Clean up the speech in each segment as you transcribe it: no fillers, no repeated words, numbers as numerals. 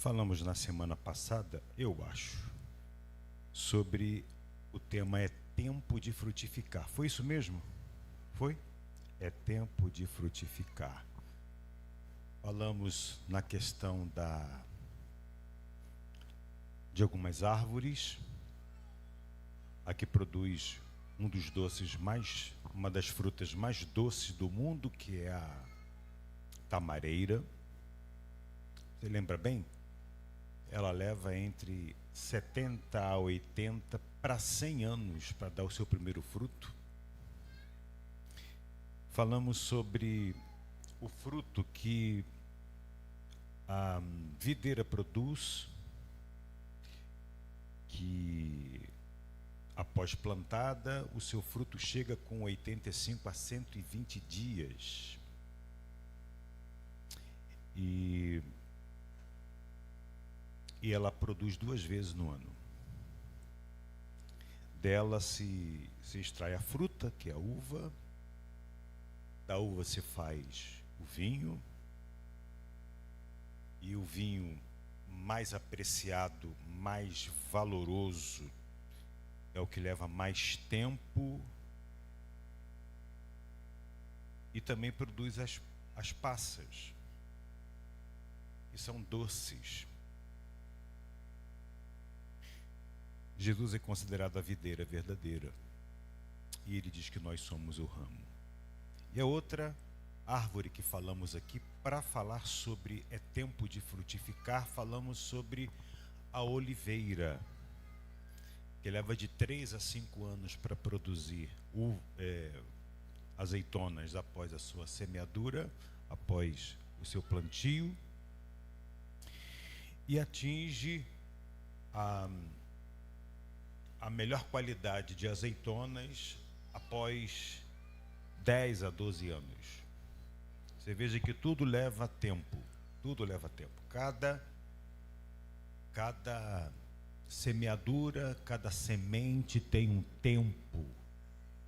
Falamos na semana passada, eu acho, sobre o tema é tempo de frutificar. Foi isso mesmo? Foi? É tempo de frutificar. Falamos na questão de algumas árvores, a que produz um dos doces uma das frutas mais doces do mundo, que é a tamareira. Você lembra bem? Ela leva entre 70 a 80 para 100 anos para dar o seu primeiro fruto. Falamos sobre o fruto que a videira produz, que após plantada, o seu fruto chega com 85 a 120 dias. E ela produz 2 vezes no ano. Dela se extrai a fruta, que é a uva. Da uva se faz o vinho. E o vinho mais apreciado, mais valoroso, é o que leva mais tempo. E também produz as passas, que são doces. Jesus é considerado a videira verdadeira, e ele diz que nós somos o ramo. E a outra árvore que falamos aqui, para falar sobre é tempo de frutificar, falamos sobre a oliveira, que leva de 3 a 5 anos para produzir azeitonas após a sua semeadura, após o seu plantio, e atinge a melhor qualidade de azeitonas após 10 a 12 anos. Você veja que tudo leva tempo, tudo leva tempo. Cada semeadura, cada semente tem um tempo,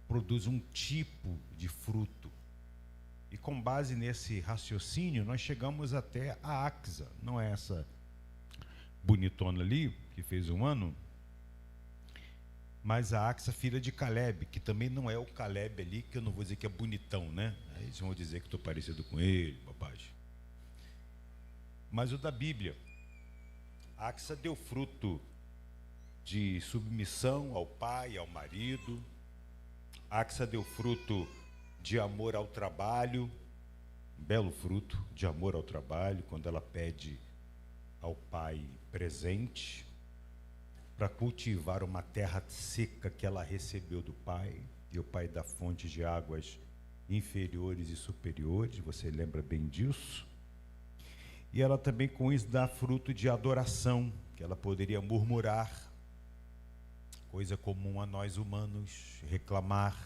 produz um tipo de fruto. E com base nesse raciocínio, nós chegamos até a Axa, não é essa bonitona ali, que fez 1 ano, mas a Axa, filha de Caleb, que também não é o Caleb ali, que eu não vou dizer que é bonitão, né? Aí eles vão dizer que estou parecido com ele, bobagem. Mas o da Bíblia, a Axa deu fruto de submissão ao pai, ao marido. A Axa deu fruto de amor ao trabalho, um belo fruto de amor ao trabalho, quando ela pede ao pai presente para cultivar uma terra seca que ela recebeu do pai, e o pai dá fonte de águas inferiores e superiores, você lembra bem disso? E ela também com isso dá fruto de adoração, que ela poderia murmurar, coisa comum a nós humanos, reclamar,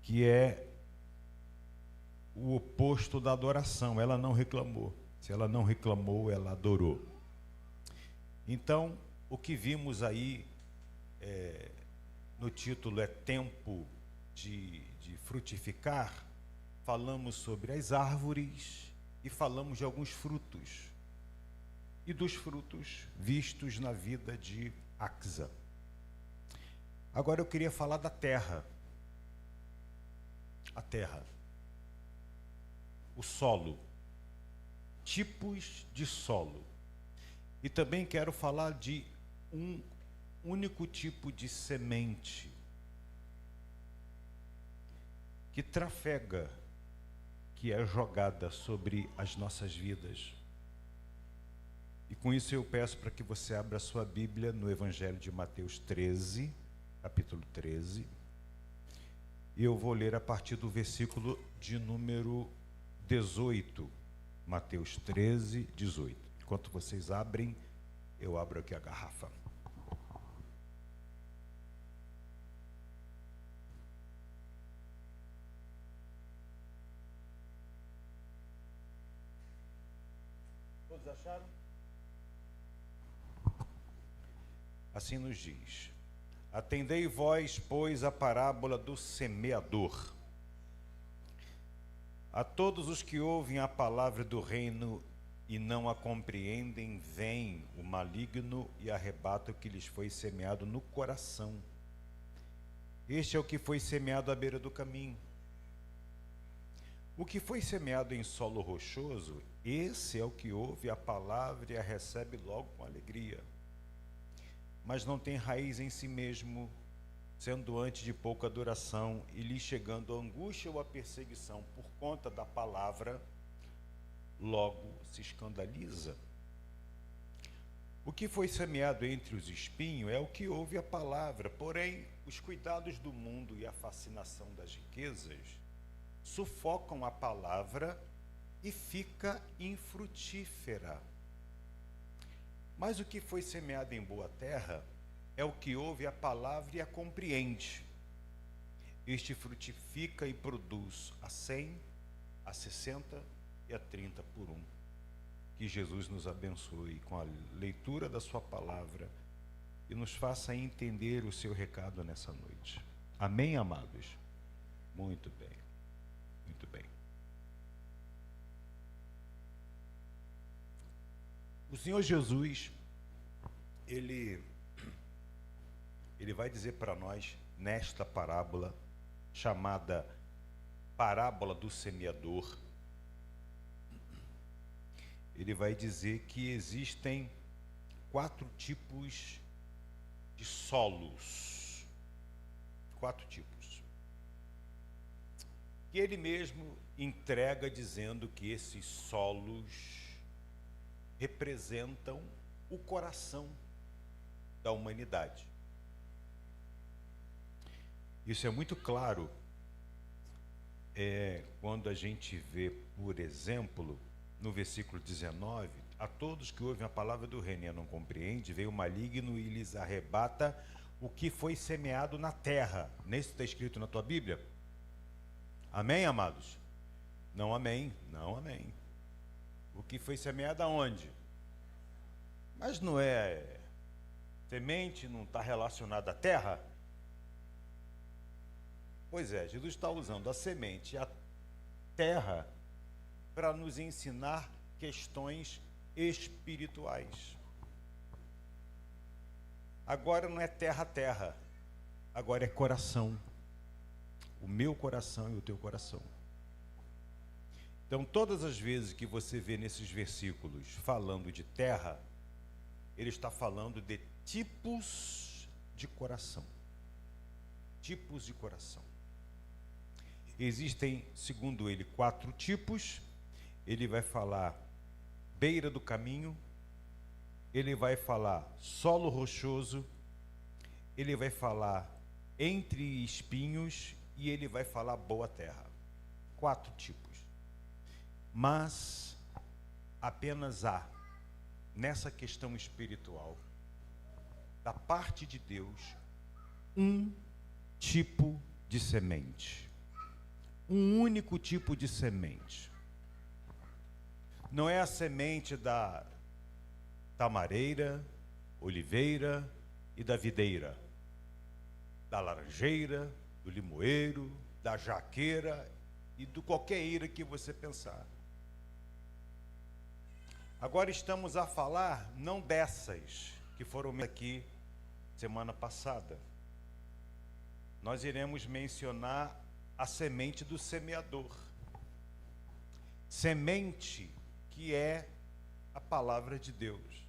que é o oposto da adoração. Ela não reclamou. Se ela não reclamou, ela adorou. Então, o que vimos aí no título é tempo de frutificar. Falamos sobre as árvores e falamos de alguns frutos. E dos frutos vistos na vida de Axa. Agora eu queria falar da terra. A terra. O solo. Tipos de solo. E também quero falar de um único tipo de semente que trafega, que é jogada sobre as nossas vidas. E com isso eu peço para que você abra a sua Bíblia no Evangelho de Mateus 13, capítulo 13. E eu vou ler a partir do versículo de número 18. Mateus 13, 18. Enquanto vocês abrem, eu abro aqui a garrafa. Todos acharam? Assim nos diz: atendei vós, pois, a parábola do semeador. A todos os que ouvem a palavra do reino e não a compreendem, vem o maligno e arrebata o que lhes foi semeado no coração. Este é o que foi semeado à beira do caminho. O que foi semeado em solo rochoso, esse é o que ouve a palavra e a recebe logo com alegria, mas não tem raiz em si mesmo, sendo antes de pouca duração, e lhe chegando a angústia ou a perseguição por conta da palavra, logo se escandaliza. O que foi semeado entre os espinhos é o que ouve a palavra, porém os cuidados do mundo e a fascinação das riquezas sufocam a palavra e fica infrutífera. Mas o que foi semeado em boa terra é o que ouve a palavra e a compreende. Este frutifica e produz a 100, a 60 e a 30 por um. Que Jesus nos abençoe com a leitura da sua palavra e nos faça entender o seu recado nessa noite. Amém, amados? Muito bem. Muito bem. O Senhor Jesus, Ele vai dizer para nós, nesta parábola, chamada parábola do semeador, Ele vai dizer que existem 4 tipos de solos. 4 tipos. Que Ele mesmo entrega dizendo que esses solos representam o coração da humanidade. Isso é muito claro quando a gente vê, por exemplo, no versículo 19, a todos que ouvem a palavra do reino e não compreendem, veio o maligno e lhes arrebata o que foi semeado na terra. Nesse está escrito na tua Bíblia? Amém, amados? Não amém, não amém. O que foi semeado aonde? Mas não é semente, não está relacionado à terra? Pois é, Jesus está usando a semente e a terra para nos ensinar questões espirituais. Agora não é terra, agora é coração. O meu coração e o teu coração. Então, todas as vezes que você vê nesses versículos falando de terra, ele está falando de tipos de coração. Tipos de coração. Existem, segundo ele, 4 tipos. Ele vai falar beira do caminho, ele vai falar solo rochoso, ele vai falar entre espinhos e ele vai falar boa terra. 4 tipos. Mas apenas há, nessa questão espiritual, da parte de Deus, um tipo de semente. Um único tipo de semente. Não é a semente da tamareira, oliveira e da videira, da laranjeira, do limoeiro, da jaqueira e de qualquer eira que você pensar. Agora estamos a falar não dessas que foram aqui semana passada. Nós iremos mencionar a semente do semeador. Semente que é a palavra de Deus.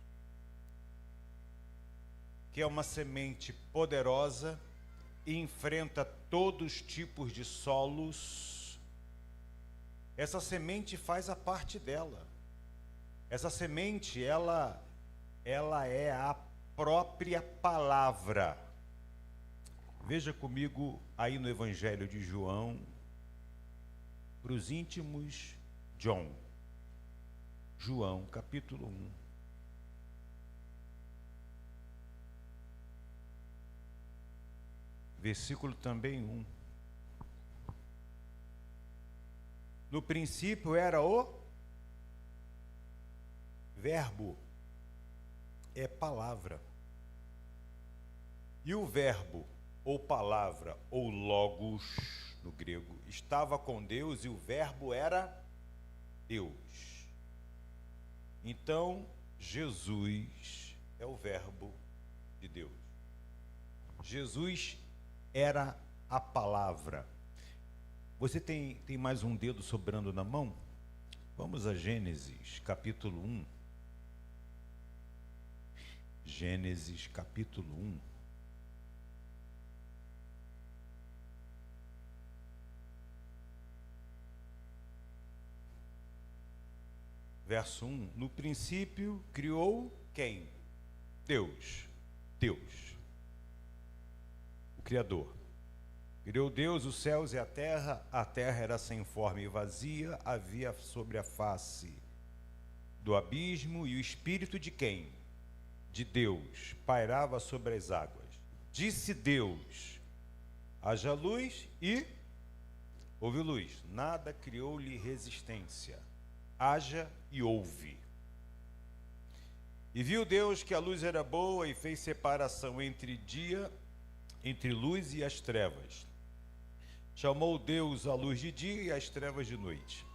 Que é uma semente poderosa e enfrenta todos os tipos de solos. Essa semente faz a parte dela. Essa semente, ela é a própria palavra. Veja comigo aí no Evangelho de João, para os íntimos, João, capítulo 1. Versículo também 1. No princípio era o verbo, é palavra. E o verbo, ou palavra, ou logos, no grego, estava com Deus e o verbo era Deus. Então, Jesus é o Verbo de Deus. Jesus era a palavra. Você tem mais um dedo sobrando na mão? Vamos a Gênesis, capítulo 1. Gênesis, capítulo 1. Verso 1. No princípio criou quem? Deus. Deus. O Criador. Criou Deus os céus e a terra era sem forma e vazia, havia sobre a face do abismo, e o Espírito de quem? De Deus, pairava sobre as águas. Disse Deus, haja luz, e houve luz. Nada criou-lhe resistência. Haja e houve. E viu Deus que a luz era boa e fez separação entre luz e as trevas. Chamou Deus a luz de dia e as trevas de noite.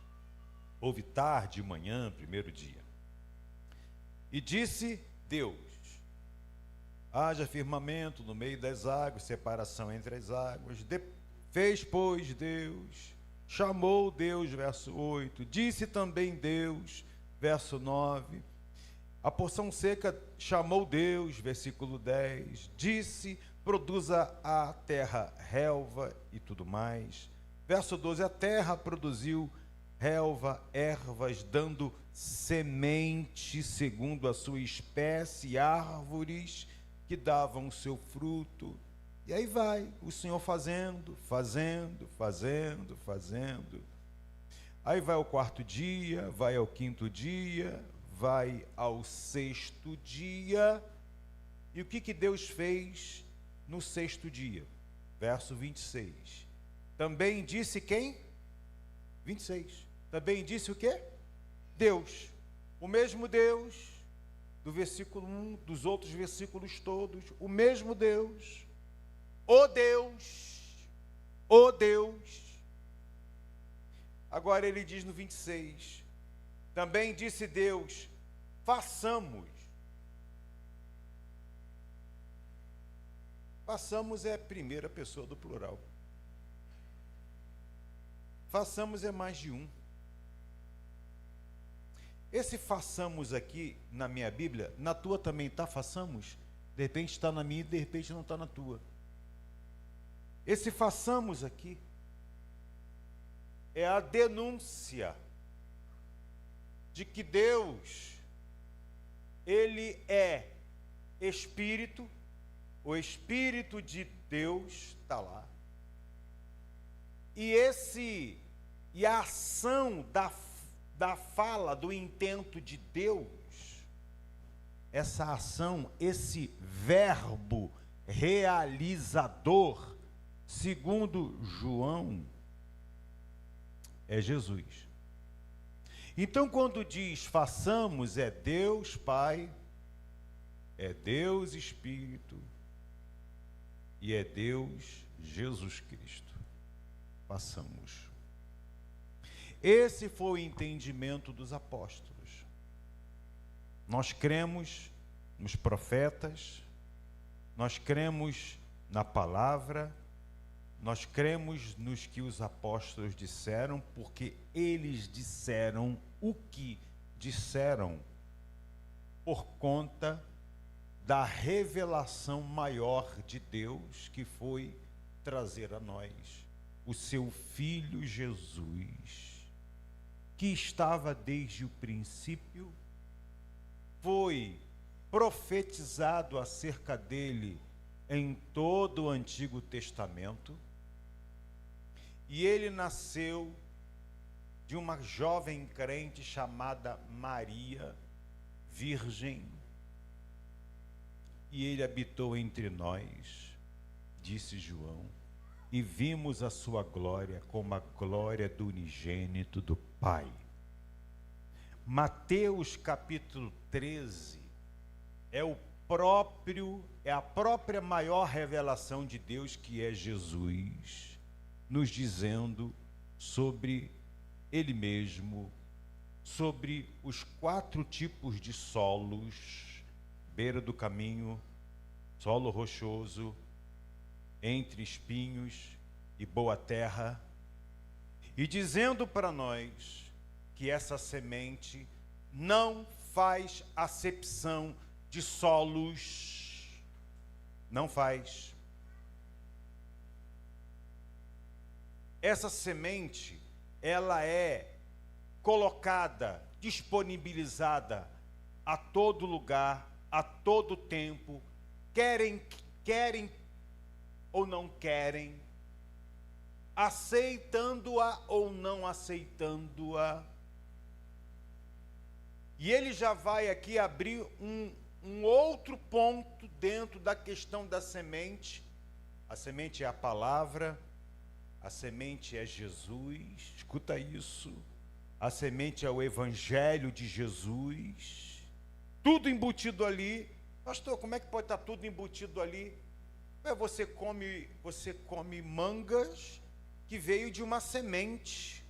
Houve tarde e manhã, primeiro dia. E disse Deus, haja firmamento no meio das águas, separação entre as águas. Fez, pois, Deus, chamou Deus, verso 8. Disse também Deus, verso 9. A porção seca chamou Deus, versículo 10. Disse, produza a terra relva e tudo mais. Verso 12, a terra produziu relva, ervas, dando semente segundo a sua espécie, árvores que davam o seu fruto. E aí vai o Senhor fazendo. Aí vai ao quarto dia, vai ao quinto dia, vai ao sexto dia. E o que Deus fez no sexto dia? Verso 26. Também disse quem? 26. Também disse o quê? Deus. O mesmo Deus do versículo 1, dos outros versículos todos. O mesmo Deus. O Deus. Agora ele diz no 26. Também disse Deus, façamos. Façamos é a primeira pessoa do plural. Façamos é mais de um. Esse façamos aqui na minha Bíblia, na tua também está façamos? De repente está na minha e de repente não está na tua. Esse façamos aqui é a denúncia de que Deus, Ele é Espírito, o Espírito de Deus está lá. E a ação da fala, do intento de Deus, essa ação, esse verbo realizador, segundo João, é Jesus. Então, quando diz façamos, é Deus Pai, é Deus Espírito e é Deus Jesus Cristo. Façamos. Esse foi o entendimento dos apóstolos. Nós cremos nos profetas, nós cremos na palavra, nós cremos nos que os apóstolos disseram, porque eles disseram o que disseram por conta da revelação maior de Deus, que foi trazer a nós o seu Filho Jesus, que estava desde o princípio, foi profetizado acerca dele em todo o Antigo Testamento, e ele nasceu de uma jovem crente chamada Maria, virgem, e ele habitou entre nós, disse João, e vimos a sua glória como a glória do unigênito do Pai. Mateus capítulo 13 é a própria maior revelação de Deus, que é Jesus, nos dizendo sobre Ele mesmo sobre os 4 tipos de solos: beira do caminho, solo rochoso, entre espinhos e boa terra, e dizendo para nós que essa semente não faz acepção de solos, não faz. Essa semente, ela é colocada, disponibilizada a todo lugar, a todo tempo, querem ou não querem, aceitando-a ou não aceitando-a. E ele já vai aqui abrir um outro ponto dentro da questão da semente. A semente é a palavra, a semente é Jesus, escuta isso. A semente é o evangelho de Jesus, tudo embutido ali. Pastor, como é que pode estar tudo embutido ali? Você come mangas que veio de uma semente.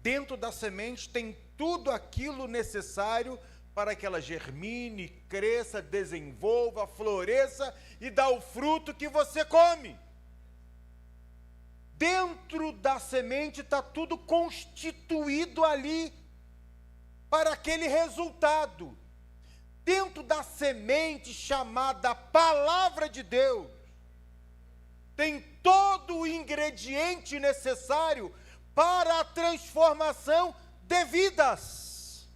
Dentro da semente tem tudo aquilo necessário para que ela germine, cresça, desenvolva, floresça e dá o fruto que você come. Dentro da semente está tudo constituído ali para aquele resultado. Dentro da semente chamada Palavra de Deus, tem todo o ingrediente necessário para a transformação de vidas.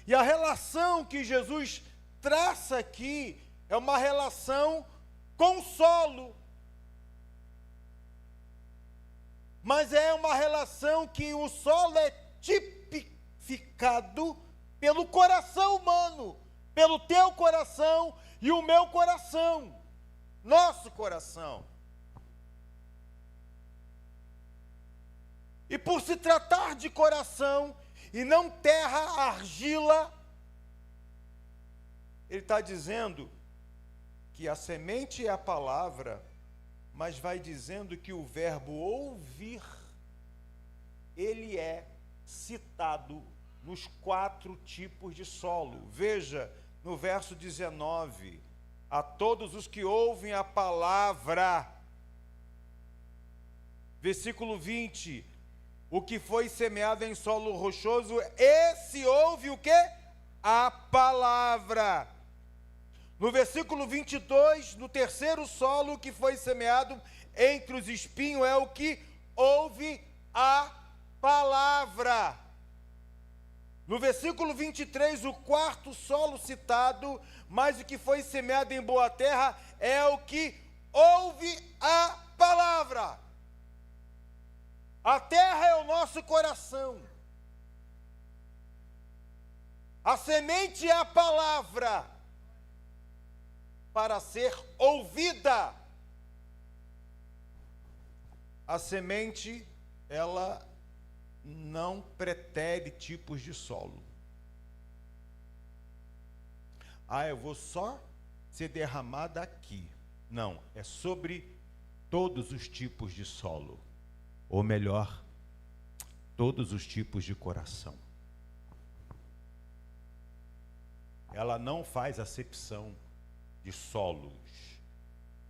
E a relação que Jesus traça aqui é uma relação com o solo, mas é uma relação que o solo é tipificado pelo coração humano, pelo teu coração e o meu coração, nosso coração. E por se tratar de coração e não terra, argila, ele está dizendo que a semente é a palavra, mas vai dizendo que o verbo ouvir, ele é citado nos 4 tipos de solo. Veja, no verso 19, a todos os que ouvem a palavra. Versículo 20, o que foi semeado em solo rochoso, esse ouve o quê? A palavra. No versículo 22, no terceiro solo, o que foi semeado entre os espinhos é o que ouve a palavra. No versículo 23, o quarto solo citado, mas o que foi semeado em boa terra é o que ouve a palavra. A terra é o nosso coração. A semente é a palavra para ser ouvida. A semente, ela não pretere tipos de solo. Eu vou só ser derramada aqui. Não, é sobre todos os tipos de solo. Ou melhor, todos os tipos de coração. Ela não faz acepção de solos.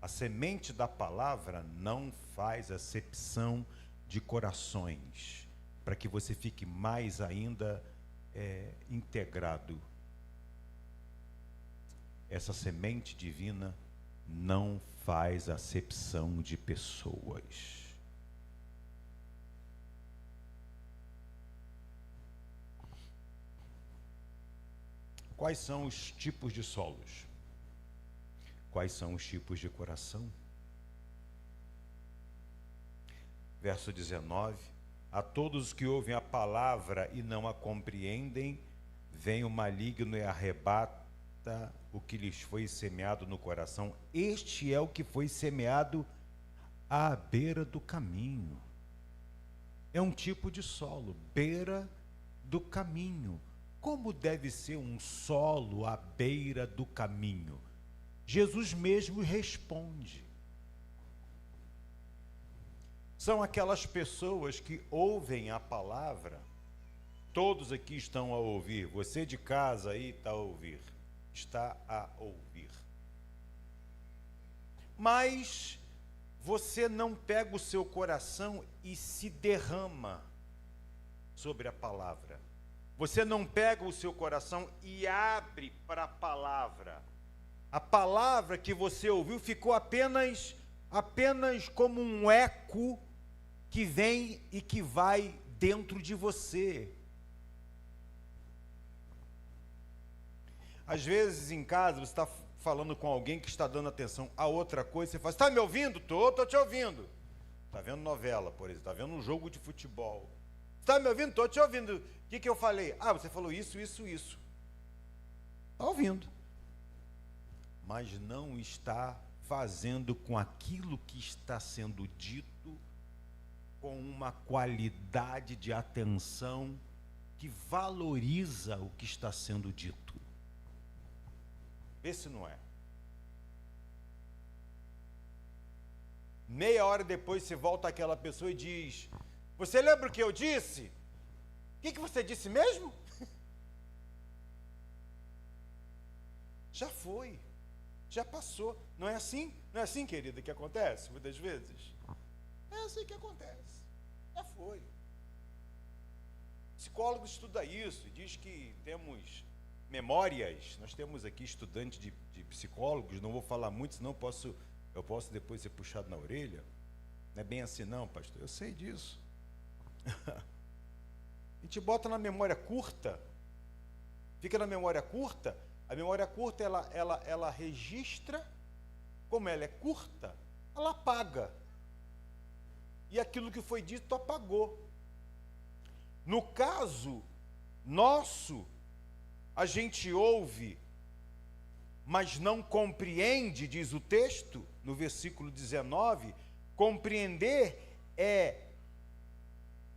A semente da palavra não faz acepção de corações, para que você fique mais ainda integrado. Essa semente divina não faz acepção de pessoas. Quais são os tipos de solos? Quais são os tipos de coração? Verso 19, a todos os que ouvem a palavra e não a compreendem, vem o maligno e arrebata o que lhes foi semeado no coração. Este é o que foi semeado à beira do caminho. É um tipo de solo, beira do caminho. Como deve ser um solo à beira do caminho? Jesus mesmo responde. São aquelas pessoas que ouvem a palavra. Todos aqui estão a ouvir. Você de casa aí está a ouvir. Está a ouvir. Mas você não pega o seu coração e se derrama sobre a palavra. Você não pega o seu coração e abre para a palavra. A palavra que você ouviu ficou apenas como um eco que vem e que vai dentro de você. Às vezes em casa você está falando com alguém que está dando atenção a outra coisa, você fala, está me ouvindo? Estou te ouvindo. Está vendo novela, por exemplo, está vendo um jogo de futebol. Está me ouvindo? Estou te ouvindo. O que eu falei? Ah, você falou isso. Está ouvindo. Mas não está fazendo com aquilo que está sendo dito, com uma qualidade de atenção que valoriza o que está sendo dito. Vê se não é. Meia hora depois você volta àquela pessoa e diz, você lembra o que eu disse? O que você disse mesmo? Já foi, já passou. Não é assim? Não é assim, querida, que acontece muitas vezes? É assim que acontece. Já foi. Psicólogo estuda isso, diz que temos memórias. Nós temos aqui estudantes de psicólogos, não vou falar muito, senão eu posso depois ser puxado na orelha. Não é bem assim não, pastor, eu sei disso. A gente bota na memória curta, fica na memória curta, a memória curta ela registra, como ela é curta, ela apaga. E aquilo que foi dito apagou. No caso nosso, a gente ouve, mas não compreende, diz o texto, no versículo 19, compreender é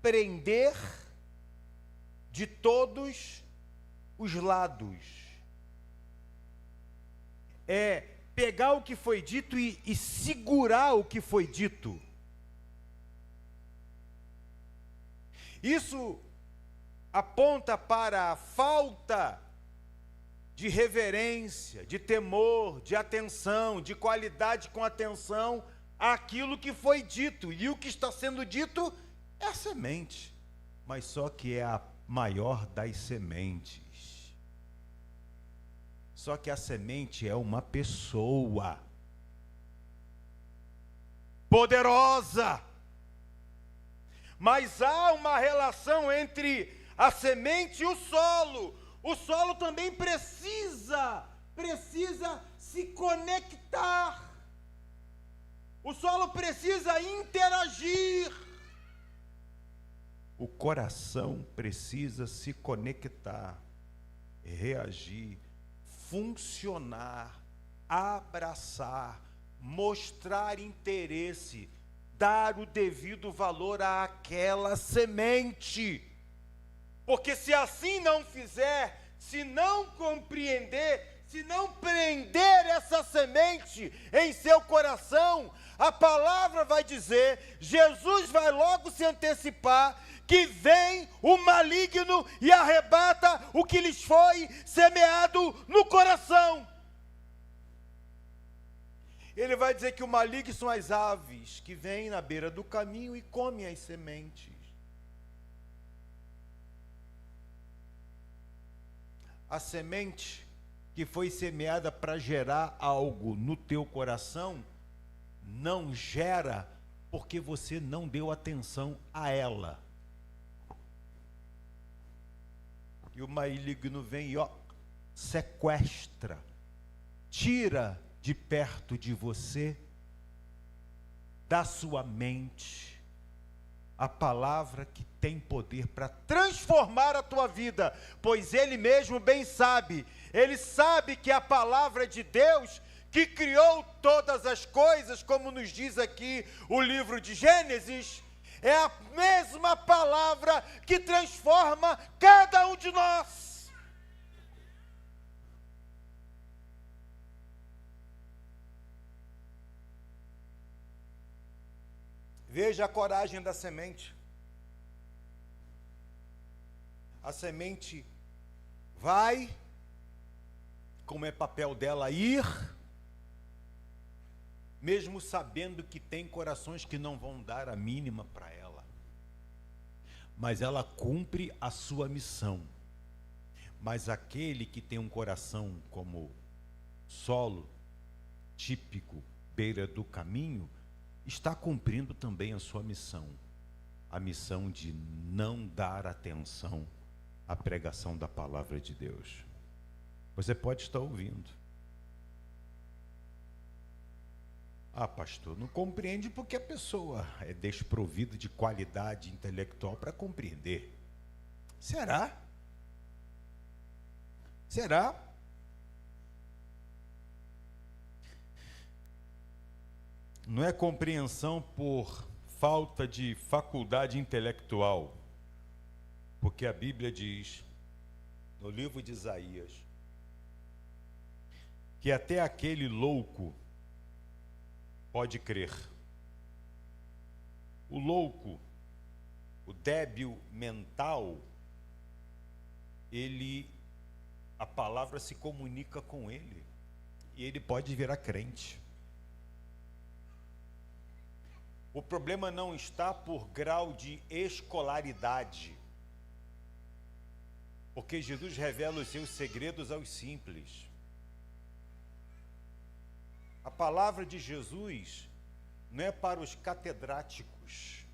prender de todos os lados. É pegar o que foi dito e segurar o que foi dito. Isso aponta para a falta de reverência, de temor, de atenção, de qualidade com atenção àquilo que foi dito. E o que está sendo dito é a semente, mas só que é a maior das sementes. Só que a semente é uma pessoa poderosa. Mas há uma relação entre a semente e o solo. O solo também precisa se conectar. O solo precisa interagir. O coração precisa se conectar, reagir, funcionar, abraçar, mostrar interesse, dar o devido valor àquela semente. Porque se assim não fizer, se não compreender, se não prender essa semente em seu coração, a palavra vai dizer, Jesus vai logo se antecipar, que vem o maligno e arrebata o que lhes foi semeado no coração. Ele vai dizer que o maligno são as aves que vêm na beira do caminho e comem as sementes. A semente que foi semeada para gerar algo no teu coração, não gera porque você não deu atenção a ela. E o maligno vem e sequestra, tira de perto de você, da sua mente, a palavra que tem poder para transformar a tua vida, pois ele mesmo bem sabe, ele sabe que a palavra de Deus, que criou todas as coisas, como nos diz aqui o livro de Gênesis, é a mesma palavra que transforma cada um de nós. Veja a coragem da semente. A semente vai, como é papel dela ir, mesmo sabendo que tem corações que não vão dar a mínima para ela. Mas ela cumpre a sua missão. Mas aquele que tem um coração como solo, típico, beira do caminho, está cumprindo também a sua missão. A missão de não dar atenção à pregação da palavra de Deus. Você pode estar ouvindo. Ah, pastor, não compreende porque a pessoa é desprovida de qualidade intelectual para compreender. Será? Será? Não é compreensão por falta de faculdade intelectual, porque a Bíblia diz, no livro de Isaías, que até aquele louco pode crer. O louco, o débil mental, a palavra se comunica com ele, e ele pode virar crente. O problema não está por grau de escolaridade, porque Jesus revela os seus segredos aos simples. A palavra de Jesus não é para os catedráticos,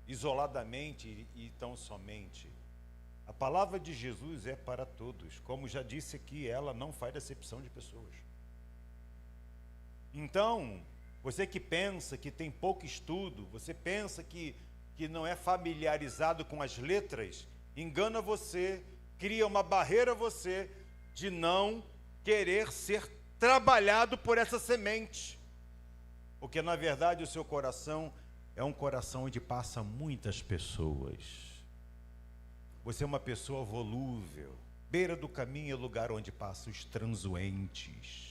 isoladamente e tão somente. A palavra de Jesus é para todos. Como já disse aqui, ela não faz acepção de pessoas. Então, você que pensa que tem pouco estudo, você pensa que não é familiarizado com as letras, engana você, cria uma barreira a você de não querer ser trabalhado por essa semente. Porque, na verdade, o seu coração é um coração onde passa muitas pessoas. Você é uma pessoa volúvel. Beira do caminho é lugar onde passam os transuentes.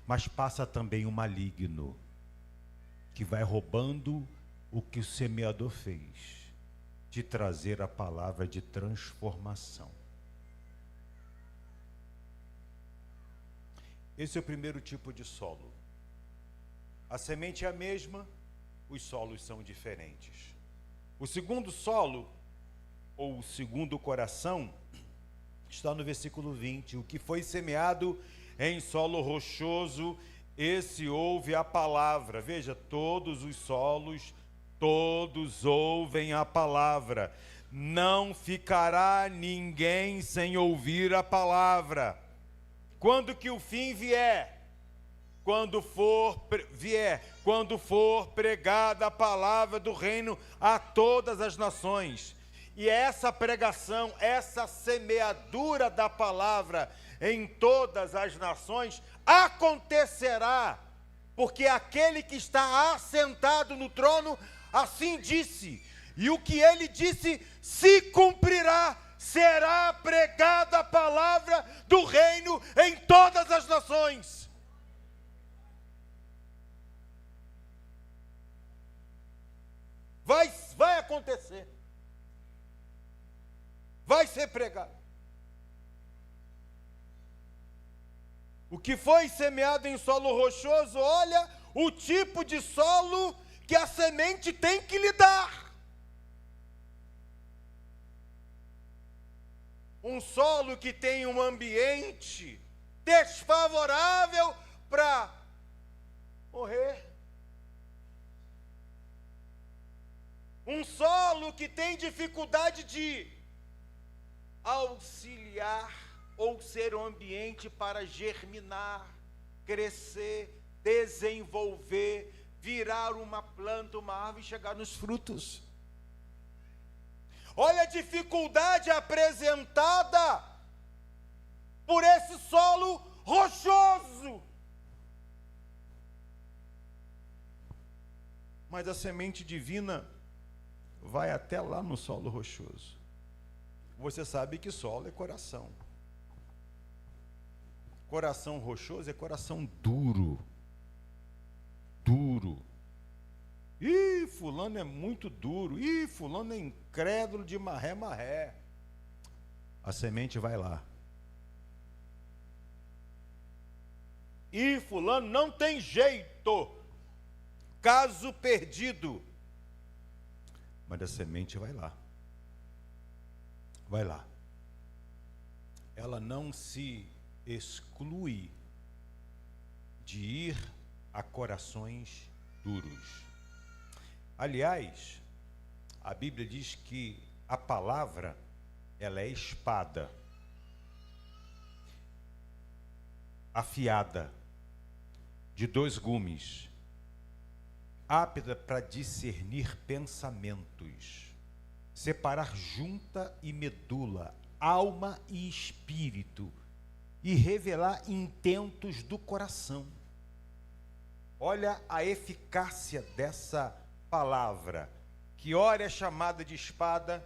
Mas passa também o maligno, que vai roubando o que o semeador fez, de trazer a palavra de transformação. Esse é o primeiro tipo de solo. A semente é a mesma, os solos são diferentes. O segundo solo, ou o segundo coração, está no versículo 20. O que foi semeado em solo rochoso, esse ouve a palavra. Veja, todos os solos, todos ouvem a palavra. Não ficará ninguém sem ouvir a palavra. Quando que o fim vier? Quando for pregada a palavra do reino a todas as nações. E essa pregação, essa semeadura da palavra em todas as nações acontecerá, porque aquele que está assentado no trono assim disse, e o que ele disse se cumprirá. Será pregada a palavra do reino em todas as nações. Vai acontecer. Vai ser pregado. O que foi semeado em solo rochoso, olha o tipo de solo que a semente tem que lidar. Um solo que tem um ambiente desfavorável para morrer. Um solo que tem dificuldade de auxiliar ou ser um ambiente para germinar, crescer, desenvolver, virar uma planta, uma árvore e chegar nos frutos. Olha a dificuldade apresentada por esse solo rochoso. Mas a semente divina vai até lá no solo rochoso. Você sabe que solo é coração. Coração rochoso é coração duro. Duro. Ih, fulano é muito duro. Ih, fulano é incrédulo de maré. A semente vai lá. Ih, fulano não tem jeito. Caso perdido. Mas a semente vai lá. Vai lá. Ela não se exclui de ir a corações duros. Aliás, a Bíblia diz que a palavra, ela é espada, afiada, de 2 gumes, apta para discernir pensamentos, separar junta e medula, alma e espírito, e revelar intentos do coração. Olha a eficácia dessa palavra, que ora é chamada de espada,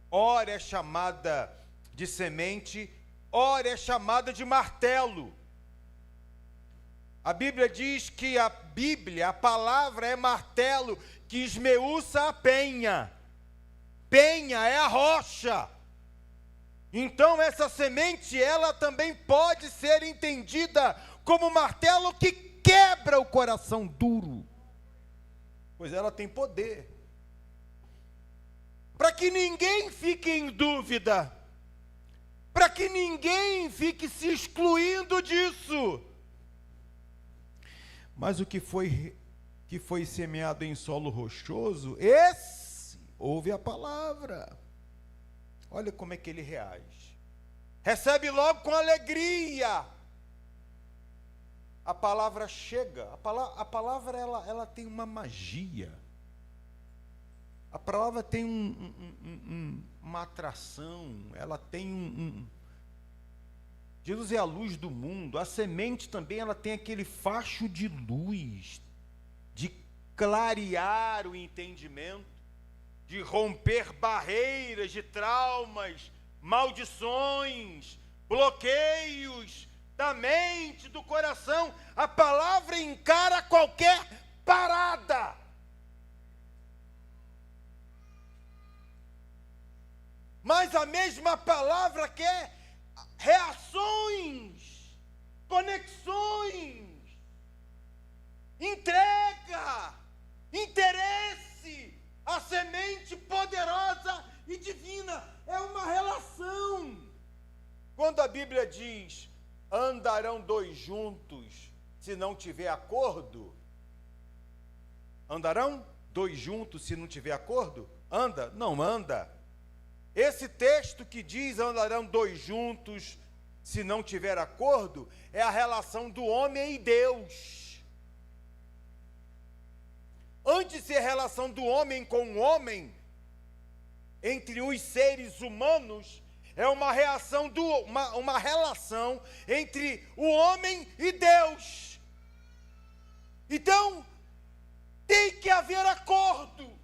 ora é chamada de semente, ora é chamada de martelo. A Bíblia diz que a palavra é martelo que esmiuça a penha. Penha é a rocha. Então essa semente, ela também pode ser entendida como martelo que quebra o coração duro. Pois ela tem poder. Para que ninguém fique em dúvida, para que ninguém fique se excluindo disso. Mas o que foi semeado em solo rochoso, esse ouve a palavra. Olha como é que ele reage. Recebe logo com alegria. A palavra chega. A palavra ela tem uma magia. A palavra tem uma atração. Ela tem Jesus é a luz do mundo. A semente também, ela tem aquele facho de luz, de clarear o entendimento, de romper barreiras, de traumas, maldições, bloqueios da mente, do coração. A palavra encara qualquer parada. Mas a mesma palavra quer reações, conexões, entrega, interesse. A semente poderosa e divina é uma relação. Quando a Bíblia diz, andarão 2 juntos se não tiver acordo? Andarão 2 juntos se não tiver acordo? Anda? Não anda. Esse texto que diz, andarão 2 juntos se não tiver acordo, é a relação do homem e Deus. Antes de ser relação do homem com o homem, entre os seres humanos, é uma relação entre o homem e Deus. Então, tem que haver acordo.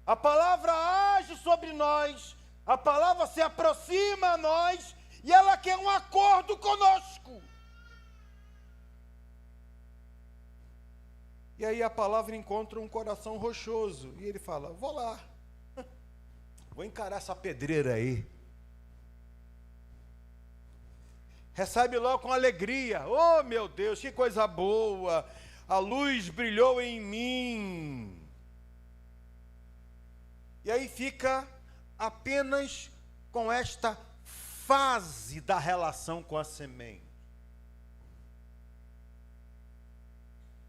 A palavra age sobre nós, a palavra se aproxima a nós, e ela quer um acordo conosco. E aí a palavra encontra um coração rochoso. E ele fala, vou lá. Vou encarar essa pedreira aí. Recebe logo com alegria. Oh, meu Deus, que coisa boa. A luz brilhou em mim. E aí fica apenas com esta fase da relação com a semente.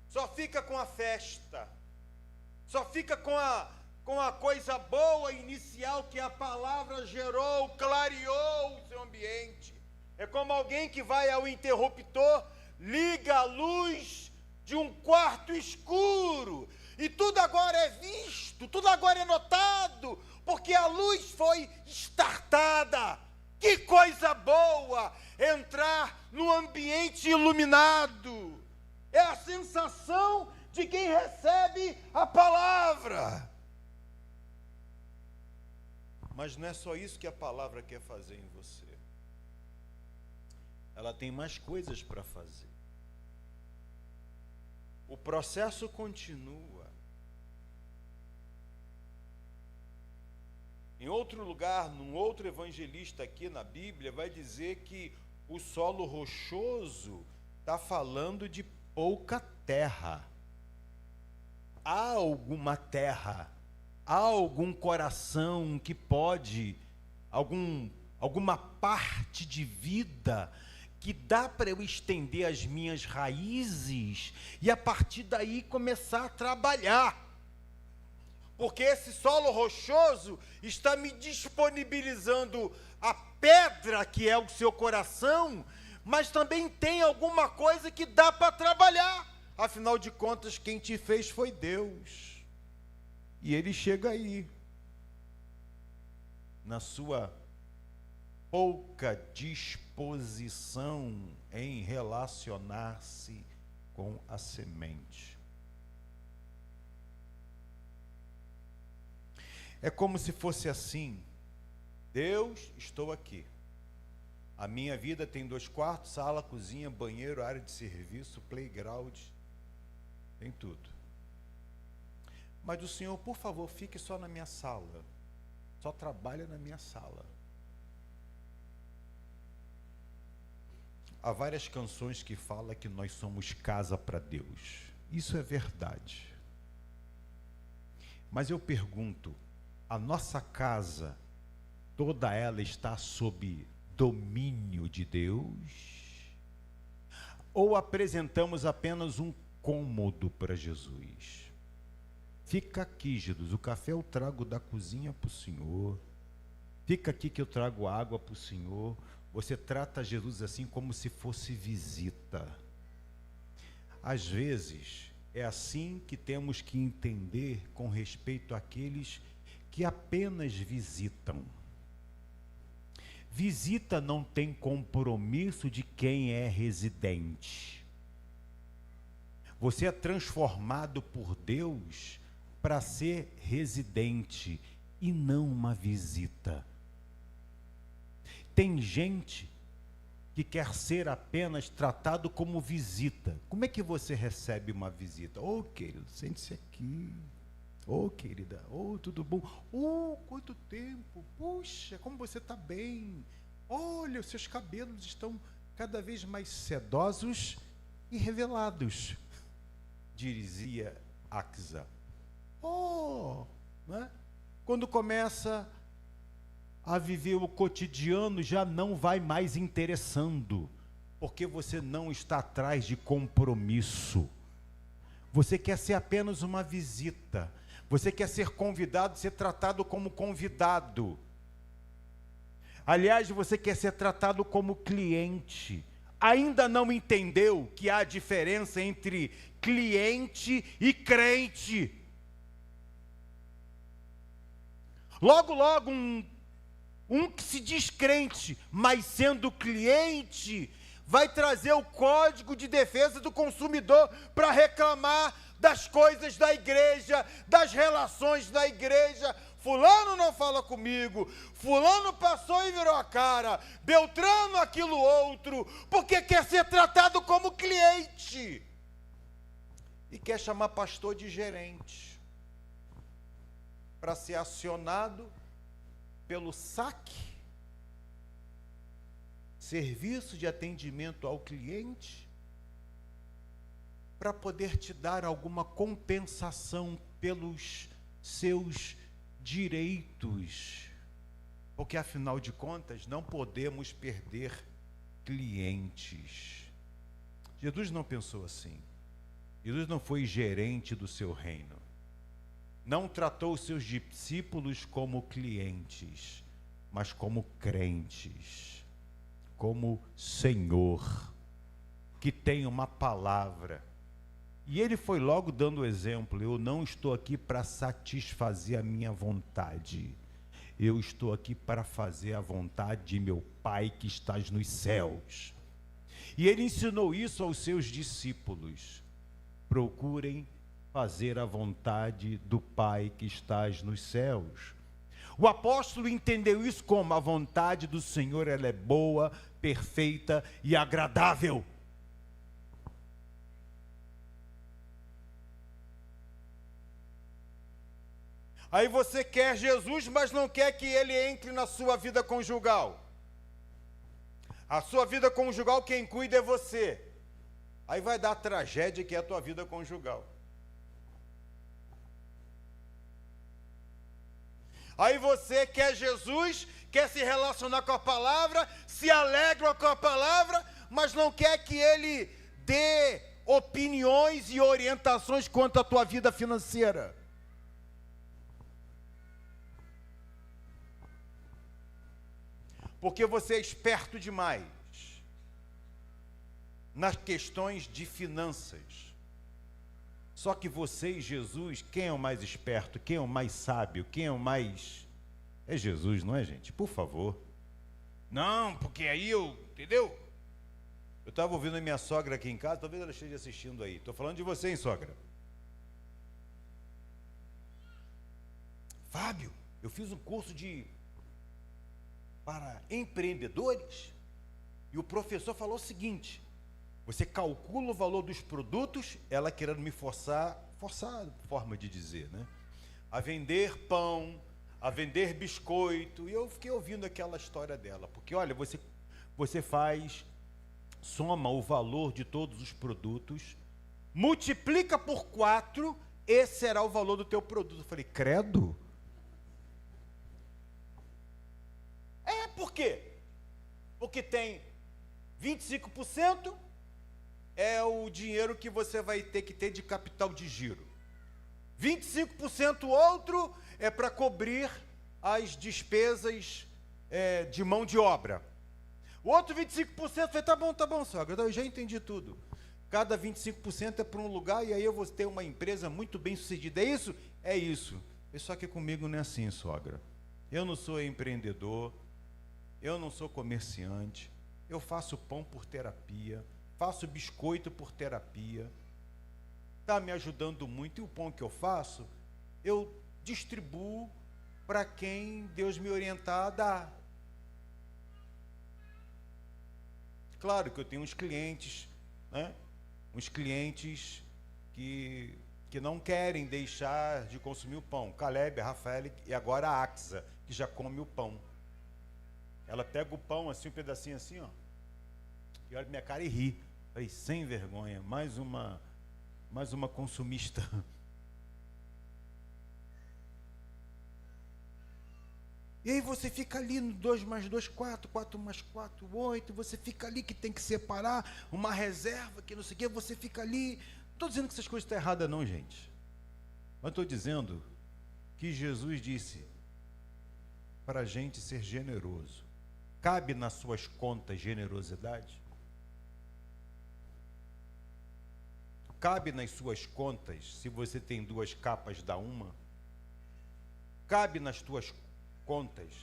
Só fica com a festa. Só fica com a coisa boa inicial que a palavra gerou, clareou o seu ambiente. É como alguém que vai ao interruptor, liga a luz de um quarto escuro, e tudo agora é visto, tudo agora é notado, porque a luz foi startada. Que coisa boa entrar num ambiente iluminado. É a sensação de quem recebe a palavra. Mas não é só isso que a palavra quer fazer em você. ela tem mais coisas para fazer. O processo continua. Em outro lugar, num outro evangelista aqui na Bíblia, vai dizer que o solo rochoso está falando de pouca terra. Há alguma terra, há algum coração que pode, alguma parte de vida que dá para eu estender as minhas raízes e a partir daí começar a trabalhar. Porque esse solo rochoso está me disponibilizando a pedra que é o seu coração, mas também tem alguma coisa que dá para trabalhar. Afinal de contas, quem te fez foi Deus. E Ele chega aí, na sua pouca disposição em relacionar-se com a semente. É como se fosse assim: Deus, estou aqui. A minha vida tem 2 quartos, sala, cozinha, banheiro, área de serviço, playground, tem tudo. Mas o Senhor, por favor, fique só na minha sala. Só trabalha na minha sala. Há várias canções que falam que nós somos casa para Deus. Isso é verdade. Mas eu pergunto, a nossa casa, toda ela está sob domínio de Deus? Ou apresentamos apenas um cômodo para Jesus? Fica aqui, Jesus, o café eu trago da cozinha para o Senhor. Fica aqui que eu trago água para o Senhor. Você trata Jesus assim como se fosse visita. Às vezes, é assim que temos que entender com respeito àqueles que apenas visitam. Visita não tem compromisso de quem é residente. Você é transformado por Deus para ser residente e não uma visita. Tem gente que quer ser apenas tratado como visita. Como é que você recebe uma visita? Ô, querido, sente-se aqui. Ô, querida, tudo bom? Quanto tempo? Puxa, como você está bem? Olha, os seus cabelos estão cada vez mais sedosos e revelados, dizia Axa. Né? Quando começa a viver o cotidiano, já não vai mais interessando, porque você não está atrás de compromisso. Você quer ser apenas uma visita. Você quer ser convidado, ser tratado como convidado. Aliás, você quer ser tratado como cliente. Ainda não entendeu que há diferença entre cliente e crente. Logo, um que se diz crente, mas sendo cliente, vai trazer o Código de Defesa do Consumidor para reclamar das coisas da igreja, das relações da igreja. Fulano não fala comigo, fulano passou e virou a cara, Beltrano aquilo outro, porque quer ser tratado como cliente e quer chamar pastor de gerente para ser acionado pelo SAC, Serviço de Atendimento ao Cliente, para poder te dar alguma compensação pelos seus direitos, porque afinal de contas não podemos perder clientes. Jesus não pensou assim. Jesus não foi gerente do seu reino. Não tratou os seus discípulos como clientes, mas como crentes, como Senhor, que tem uma palavra. E ele foi logo dando o exemplo: eu não estou aqui para satisfazer a minha vontade, eu estou aqui para fazer a vontade de meu Pai que estás nos céus. E ele ensinou isso aos seus discípulos: procurem fazer a vontade do Pai que estás nos céus. O apóstolo entendeu isso como a vontade do Senhor, ela é boa, perfeita e agradável. Aí você quer Jesus, mas não quer que ele entre na sua vida conjugal. A sua vida conjugal, quem cuida é você. Aí vai dar a tragédia que é a tua vida conjugal. Aí você quer Jesus, quer se relacionar com a palavra, se alegra com a palavra, mas não quer que ele dê opiniões e orientações quanto à tua vida financeira. Porque você é esperto demais nas questões de finanças. Só que você e Jesus, quem é o mais esperto? Quem é o mais sábio? Quem é o mais... É Jesus, não é, gente? Por favor. Não, porque aí entendeu? Eu estava ouvindo a minha sogra aqui em casa, talvez ela esteja assistindo aí. Estou falando de você, hein, sogra? Fábio, eu fiz um curso para empreendedores, e o professor falou o seguinte: você calcula o valor dos produtos, ela querendo me forçar forma de dizer, né? A vender pão, a vender biscoito, e eu fiquei ouvindo aquela história dela, porque olha, você soma o valor de todos os produtos, multiplica por 4, esse será o valor do teu produto. Eu falei, credo? Por quê? Porque tem 25% é o dinheiro que você vai ter que ter de capital de giro. 25% outro é para cobrir as despesas de mão de obra. O outro 25% foi, tá bom, sogra, eu já entendi tudo. Cada 25% é para um lugar e aí eu vou ter uma empresa muito bem sucedida. É isso? É isso. Só que comigo não é assim, sogra. Eu não sou empreendedor. Eu não sou comerciante, eu faço pão por terapia, faço biscoito por terapia, está me ajudando muito, e o pão que eu faço, eu distribuo para quem Deus me orientar a dar. Claro que eu tenho uns clientes, né? Uns clientes que não querem deixar de consumir o pão, Caleb, Rafael e agora a Axa, que já come o pão. Ela pega o pão assim, um pedacinho assim, ó, e olha minha cara e ri. Falei, sem vergonha, mais uma consumista. E aí você fica ali no 2 mais 2, 4, 4 mais 4, 8, você fica ali que tem que separar uma reserva, que não sei o quê, você fica ali. Não estou dizendo que essas coisas estão erradas não, gente. Mas estou dizendo que Jesus disse para a gente ser generoso. Cabe nas suas contas generosidade? Cabe nas suas contas, se você tem 2 capas, dá uma? Cabe nas tuas contas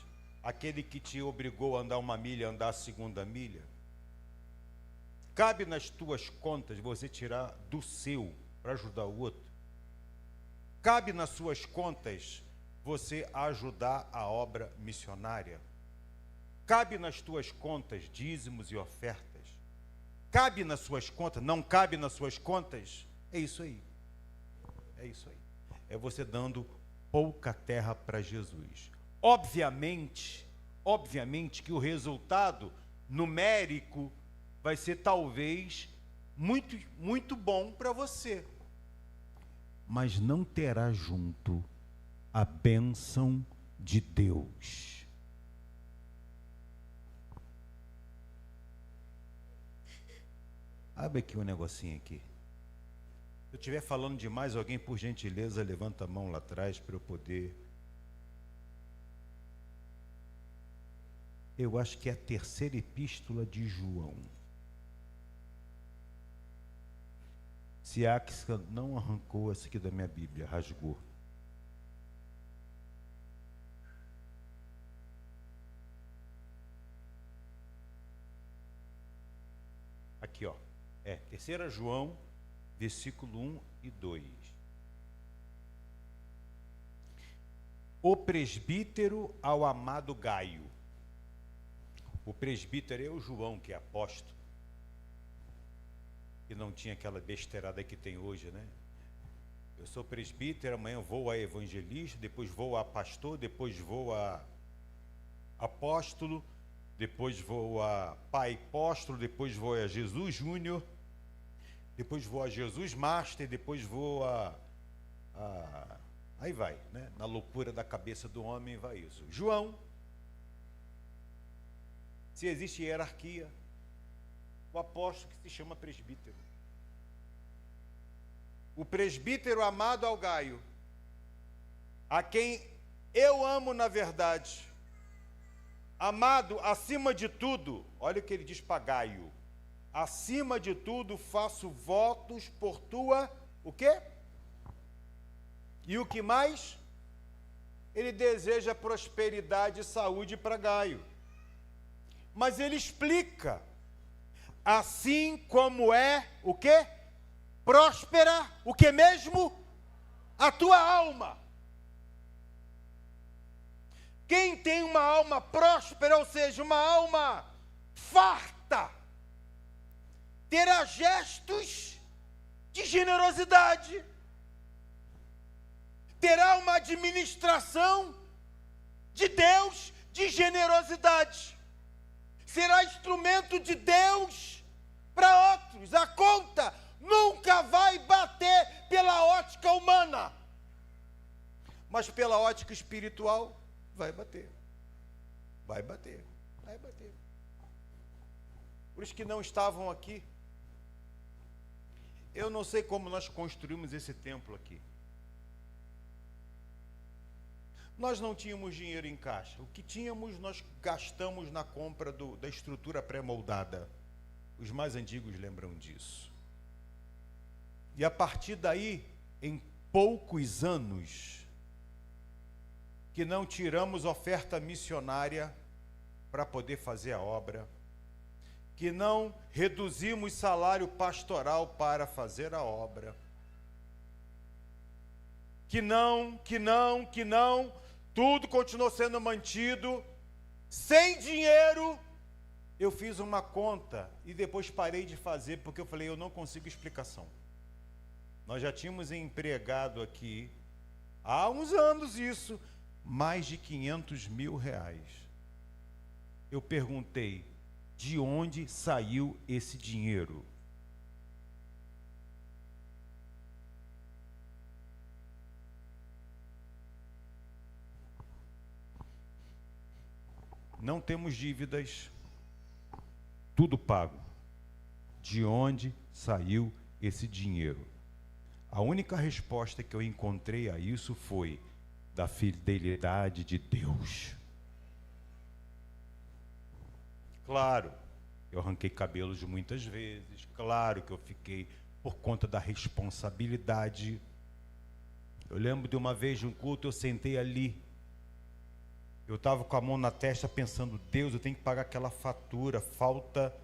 aquele que te obrigou a andar 1 milha, andar a 2ª milha? Cabe nas tuas contas você tirar do seu para ajudar o outro? Cabe nas suas contas você ajudar a obra missionária? Cabe nas tuas contas dízimos e ofertas? Cabe nas suas contas? Não cabe nas suas contas? É isso aí. É isso aí. É você dando pouca terra para Jesus. Obviamente que o resultado numérico vai ser talvez muito, muito bom para você. Mas não terá junto a bênção de Deus. Abre aqui um negocinho aqui. Se eu estiver falando demais, alguém, por gentileza, levanta a mão lá atrás para eu poder. Eu acho que é a 3ª epístola de João. Se Axa não arrancou essa aqui da minha Bíblia, rasgou. Aqui, ó. 3 João, versículo 1 e 2. O presbítero ao amado Gaio. O presbítero é o João, que é apóstolo. E não tinha aquela besteirada que tem hoje, né? Eu sou presbítero, amanhã vou a evangelista, depois vou a pastor, depois vou a apóstolo, depois vou a pai apóstolo, depois vou a Jesus Júnior, depois vou a Jesus Master, depois vou aí vai, né? Na loucura da cabeça do homem vai isso. João, se existe hierarquia, o apóstolo que se chama presbítero. O presbítero amado ao Gaio, a quem eu amo na verdade, amado acima de tudo, olha o que ele diz para Gaio, acima de tudo faço votos por tua, o quê? E o que mais? Ele deseja prosperidade e saúde para Gaio. Mas ele explica, assim como é, o quê? Próspera, o que mesmo? A tua alma. Quem tem uma alma próspera, ou seja, uma alma farta, terá gestos de generosidade, terá uma administração de Deus de generosidade, será instrumento de Deus para outros. A conta nunca vai bater pela ótica humana, mas pela ótica espiritual vai bater, vai bater, vai bater. Por isso que não estavam aqui, eu não sei como nós construímos esse templo aqui. Nós não tínhamos dinheiro em caixa. O que tínhamos, nós gastamos na compra da estrutura pré-moldada. Os mais antigos lembram disso. E a partir daí, em poucos anos, que não tiramos oferta missionária para poder fazer a obra, que não reduzimos salário pastoral para fazer a obra, que não, tudo continuou sendo mantido, sem dinheiro. Eu fiz uma conta e depois parei de fazer, porque eu falei, eu não consigo explicação. Nós já tínhamos empregado aqui, há uns anos isso, mais de 500 mil reais. Eu perguntei, de onde saiu esse dinheiro? Não temos dívidas, tudo pago. De onde saiu esse dinheiro? A única resposta que eu encontrei a isso foi da fidelidade de Deus. Claro, eu arranquei cabelos muitas vezes, claro que eu fiquei por conta da responsabilidade. Eu lembro de uma vez de um culto, eu sentei ali, eu estava com a mão na testa pensando, Deus, eu tenho que pagar aquela fatura, falta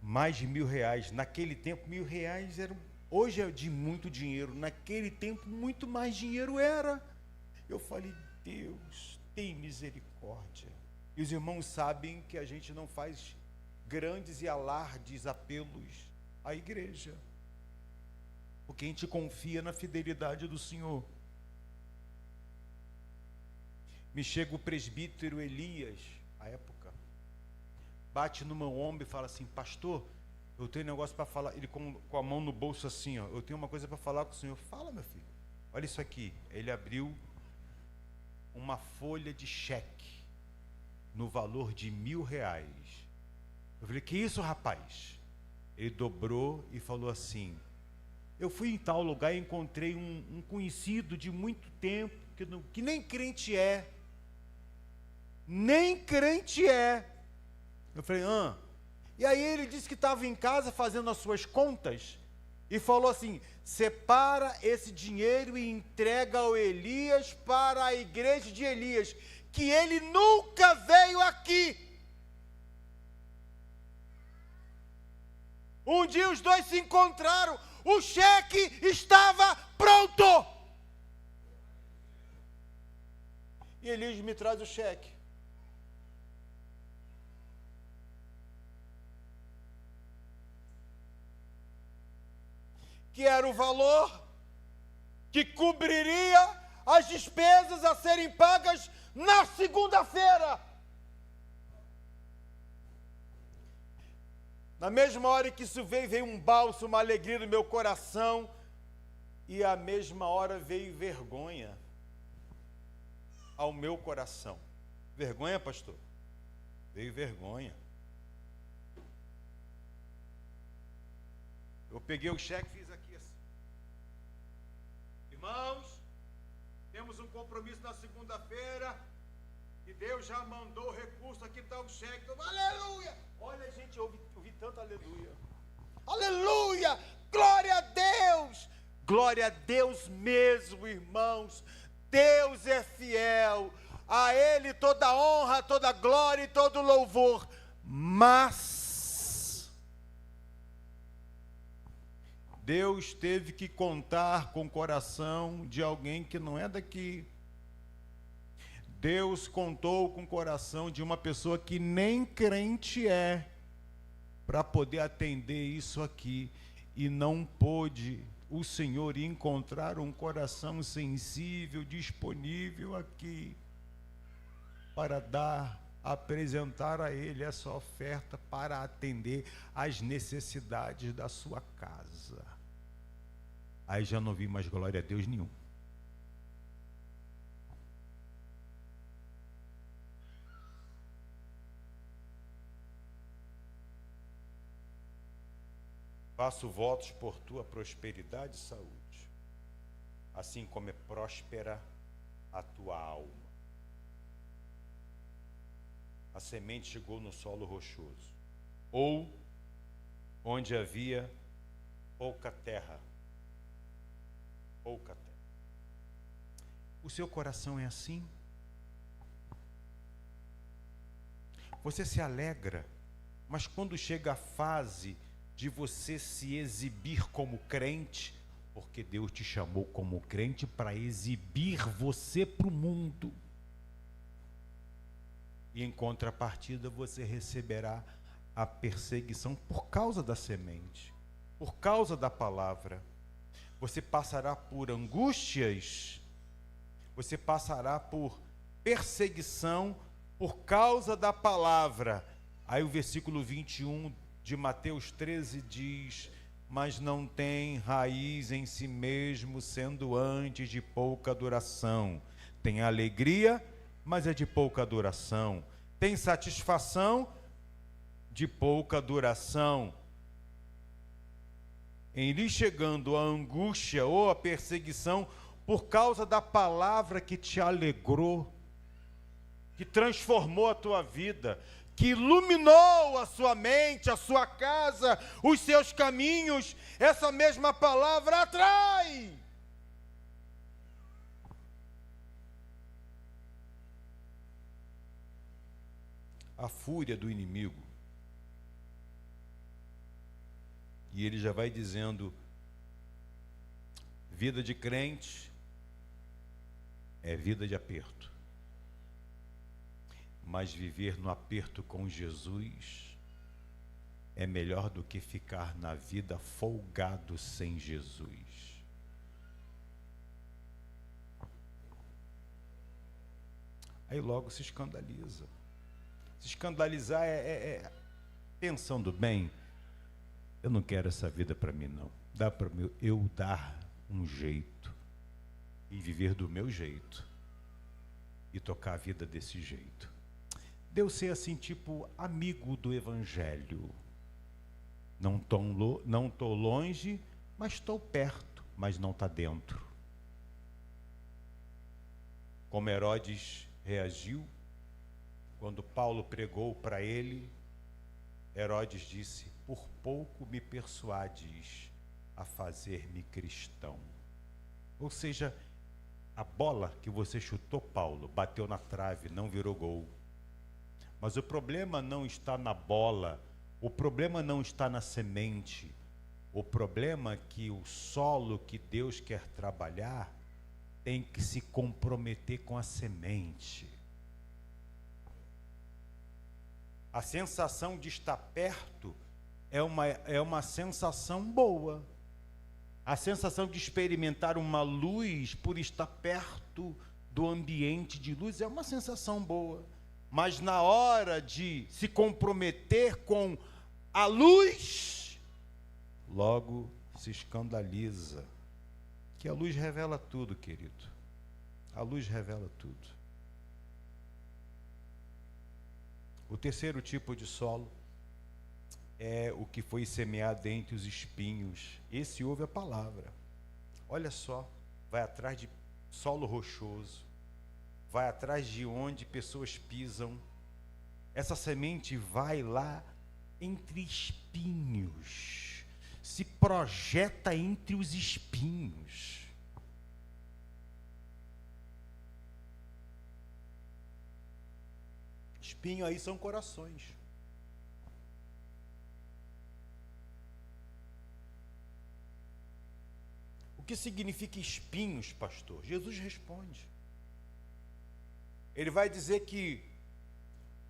mais de R$1.000. Naquele tempo, R$1.000 era, hoje é de muito dinheiro, naquele tempo muito mais dinheiro era. Eu falei, Deus, tem misericórdia. E os irmãos sabem que a gente não faz grandes e alardes apelos à igreja, porque a gente confia na fidelidade do Senhor. Me chega o presbítero Elias, à época, bate no meu ombro e fala assim, pastor, eu tenho um negócio para falar. Ele com a mão no bolso assim, ó, eu tenho uma coisa para falar com o senhor. Fala, meu filho, olha isso aqui. Ele abriu uma folha de cheque no valor de R$1.000. Eu falei, que isso, rapaz? Ele dobrou e falou assim, eu fui em tal lugar e encontrei um conhecido de muito tempo, que nem crente é. Nem crente é. Eu falei, E aí ele disse que estava em casa fazendo as suas contas e falou assim, separa esse dinheiro e entrega ao Elias para a igreja de Elias, que ele nunca veio aqui. Um dia os dois se encontraram, o cheque estava pronto. E Elias me traz o cheque. Que era o valor que cobriria as despesas a serem pagas na segunda-feira. Na mesma hora que isso veio um bálsamo, uma alegria no meu coração, e à mesma hora veio vergonha ao meu coração. Vergonha, pastor? Veio vergonha. Eu peguei o cheque e fiz aqui assim. Irmãos, temos um compromisso na segunda-feira e Deus já mandou o recurso, aqui está o cheque. Aleluia! Olha, gente, eu ouvi tanto aleluia. Aleluia! Glória a Deus! Glória a Deus mesmo, irmãos. Deus é fiel. A Ele toda honra, toda glória e todo louvor. Mas Deus teve que contar com o coração de alguém que não é daqui. Deus contou com o coração de uma pessoa que nem crente é, para poder atender isso aqui. E não pôde o Senhor encontrar um coração sensível, disponível aqui, para apresentar a Ele essa oferta para atender às necessidades da sua casa. Aí já não vi mais glória a Deus nenhum. Faço votos por tua prosperidade e saúde, assim como é próspera a tua alma. A semente chegou no solo rochoso, ou onde havia pouca terra. Pouca terra. O seu coração é assim? Você se alegra, mas quando chega a fase de você se exibir como crente, porque Deus te chamou como crente para exibir você para o mundo, e em contrapartida você receberá a perseguição por causa da semente, por causa da palavra. Você passará por angústias, você passará por perseguição por causa da palavra. Aí o versículo 21 de Mateus 13 diz: mas não tem raiz em si mesmo, sendo antes de pouca duração. Tem alegria, mas é de pouca duração. Tem satisfação, de pouca duração. Em lhe chegando a angústia ou a perseguição, por causa da palavra que te alegrou, que transformou a tua vida, que iluminou a sua mente, a sua casa, os seus caminhos, essa mesma palavra atrai. A fúria do inimigo. E ele já vai dizendo: vida de crente é vida de aperto. Mas viver no aperto com Jesus é melhor do que ficar na vida folgado sem Jesus. Aí logo se escandaliza. Se escandalizar pensando bem, eu não quero essa vida para mim não. Dá para eu dar um jeito e viver do meu jeito e tocar a vida desse jeito. Deus ser assim, tipo amigo do evangelho. Não estou longe, mas estou perto, mas não está dentro. Como Herodes reagiu quando Paulo pregou para ele, Herodes disse: por pouco me persuades a fazer-me cristão. Ou seja, a bola que você chutou, Paulo, bateu na trave, não virou gol. Mas o problema não está na bola, o problema não está na semente. O problema é que o solo que Deus quer trabalhar tem que se comprometer com a semente. A sensação de estar perto é uma sensação boa. A sensação de experimentar uma luz por estar perto do ambiente de luz é uma sensação boa. Mas na hora de se comprometer com a luz, logo se escandaliza. Que a luz revela tudo, querido. A luz revela tudo. O terceiro tipo de solo é o que foi semeado entre os espinhos. Esse ouve a palavra. Olha só, vai atrás de solo rochoso, vai atrás de onde pessoas pisam. Essa semente vai lá entre espinhos, se projeta entre os espinhos. Espinho aí são corações. O que significa espinhos, pastor? Jesus responde. Ele vai dizer que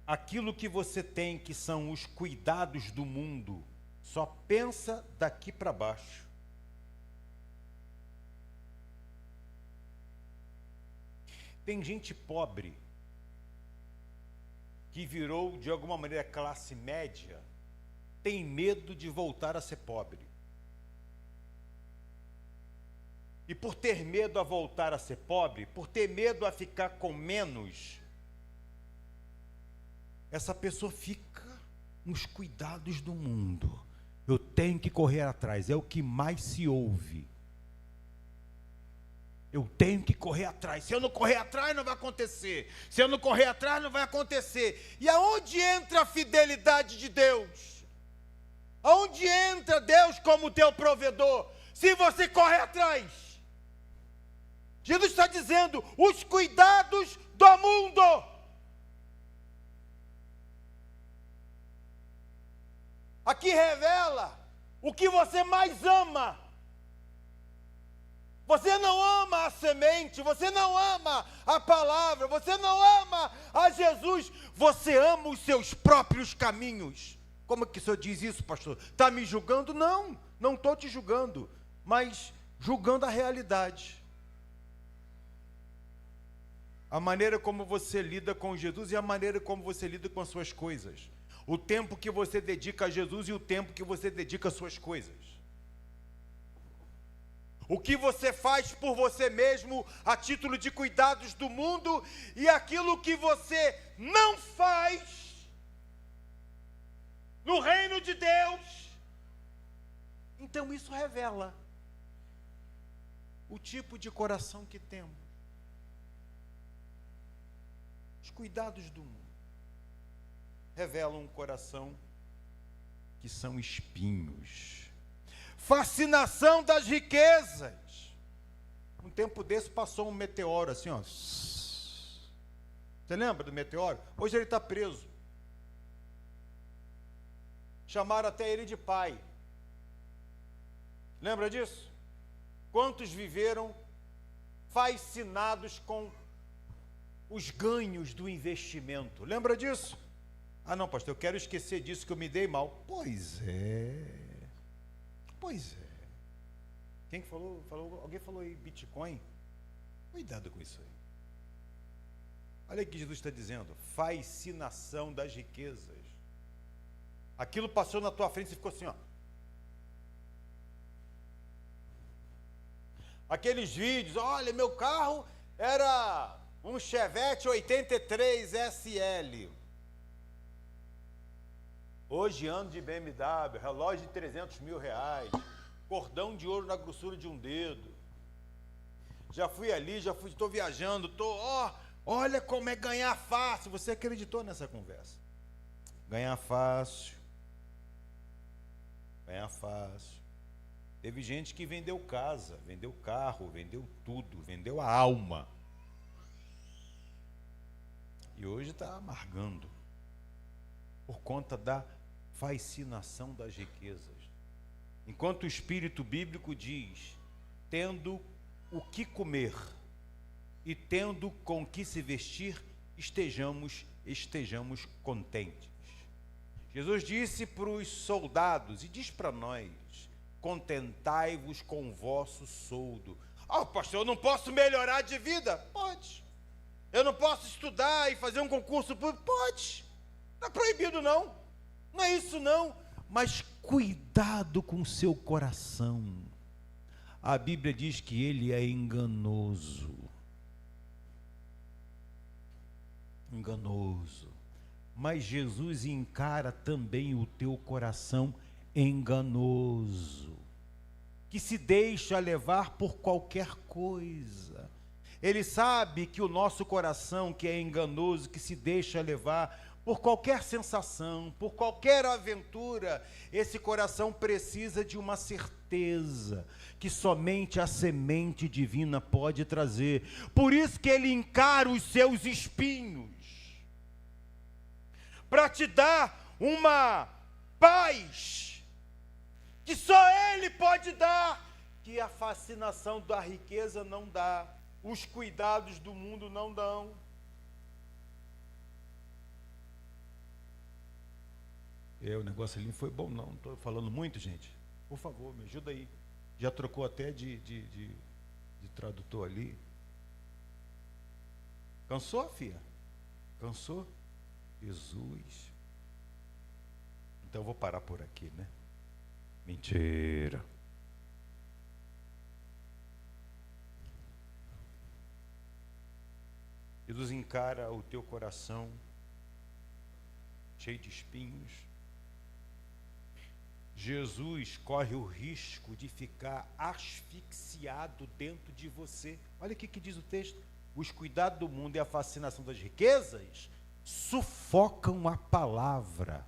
aquilo que você tem, que são os cuidados do mundo, só pensa daqui para baixo. Tem gente pobre que virou de alguma maneira classe média, tem medo de voltar a ser pobre. E por ter medo a voltar a ser pobre, por ter medo a ficar com menos, essa pessoa fica nos cuidados do mundo. Eu tenho que correr atrás, é o que mais se ouve. Eu tenho que correr atrás. Se eu não correr atrás, não vai acontecer. Se eu não correr atrás, não vai acontecer. E aonde entra a fidelidade de Deus? Aonde entra Deus como teu provedor? Se você corre atrás. Jesus está dizendo, os cuidados do mundo. Aqui revela o que você mais ama. Você não ama a semente, você não ama a palavra, você não ama a Jesus, você ama os seus próprios caminhos. Como é que o senhor diz isso, pastor? Está me julgando? Não, não estou te julgando, mas julgando a realidade. A maneira como você lida com Jesus e a maneira como você lida com as suas coisas. O tempo que você dedica a Jesus e o tempo que você dedica às suas coisas. O que você faz por você mesmo a título de cuidados do mundo e aquilo que você não faz no reino de Deus. Então isso revela o tipo de coração que temos. Os cuidados do mundo revelam um coração que são espinhos. Fascinação das riquezas. Um tempo desse passou um meteoro assim, ó. Você lembra do meteoro? Hoje ele está preso. Chamaram até ele de pai. Lembra disso? Quantos viveram fascinados com os ganhos do investimento? Lembra disso? Ah, não, pastor, eu quero esquecer disso que eu me dei mal. Pois é. Pois é. Quem que falou? Alguém falou aí Bitcoin? Cuidado com isso aí. Olha o que Jesus está dizendo. Fascinação das riquezas. Aquilo passou na tua frente e ficou assim, ó. Aqueles vídeos, olha, meu carro era um Chevette 83 SL. Hoje ando de BMW, relógio de 300 mil reais, cordão de ouro na grossura de um dedo. Já fui ali, estou viajando, olha como é ganhar fácil. Você acreditou nessa conversa? Ganhar fácil. Ganhar fácil. Teve gente que vendeu casa, vendeu carro, vendeu tudo, vendeu a alma. E hoje está amargando. Por conta da fascinação das riquezas. Enquanto o Espírito Bíblico diz, tendo o que comer, e tendo com que se vestir, estejamos contentes. Jesus disse para os soldados e diz para nós: contentai-vos com o vosso soldo. Pastor, eu não posso melhorar de vida? Pode. Eu não posso estudar e fazer um concurso público? Pode. Não é proibido não. Não é isso não. Mas cuidado com o seu coração. A Bíblia diz que ele é enganoso. Enganoso. Mas Jesus encara também o teu coração enganoso, que se deixa levar por qualquer coisa. Ele sabe que o nosso coração, que é enganoso, que se deixa levar por qualquer sensação, por qualquer aventura, esse coração precisa de uma certeza que somente a semente divina pode trazer. Por isso que ele encara os seus espinhos, para te dar uma paz que só ele pode dar, que a fascinação da riqueza não dá, os cuidados do mundo não dão. O negócio ali não foi bom não estou falando muito, gente. Por favor, me ajuda aí. Já trocou até de tradutor ali. Cansou, filha? Cansou? Jesus. Então eu vou parar por aqui, né? Mentira. Jesus encara o teu coração cheio de espinhos. Jesus corre o risco de ficar asfixiado dentro de você. Olha o que diz o texto: os cuidados do mundo e a fascinação das riquezas sufocam a palavra.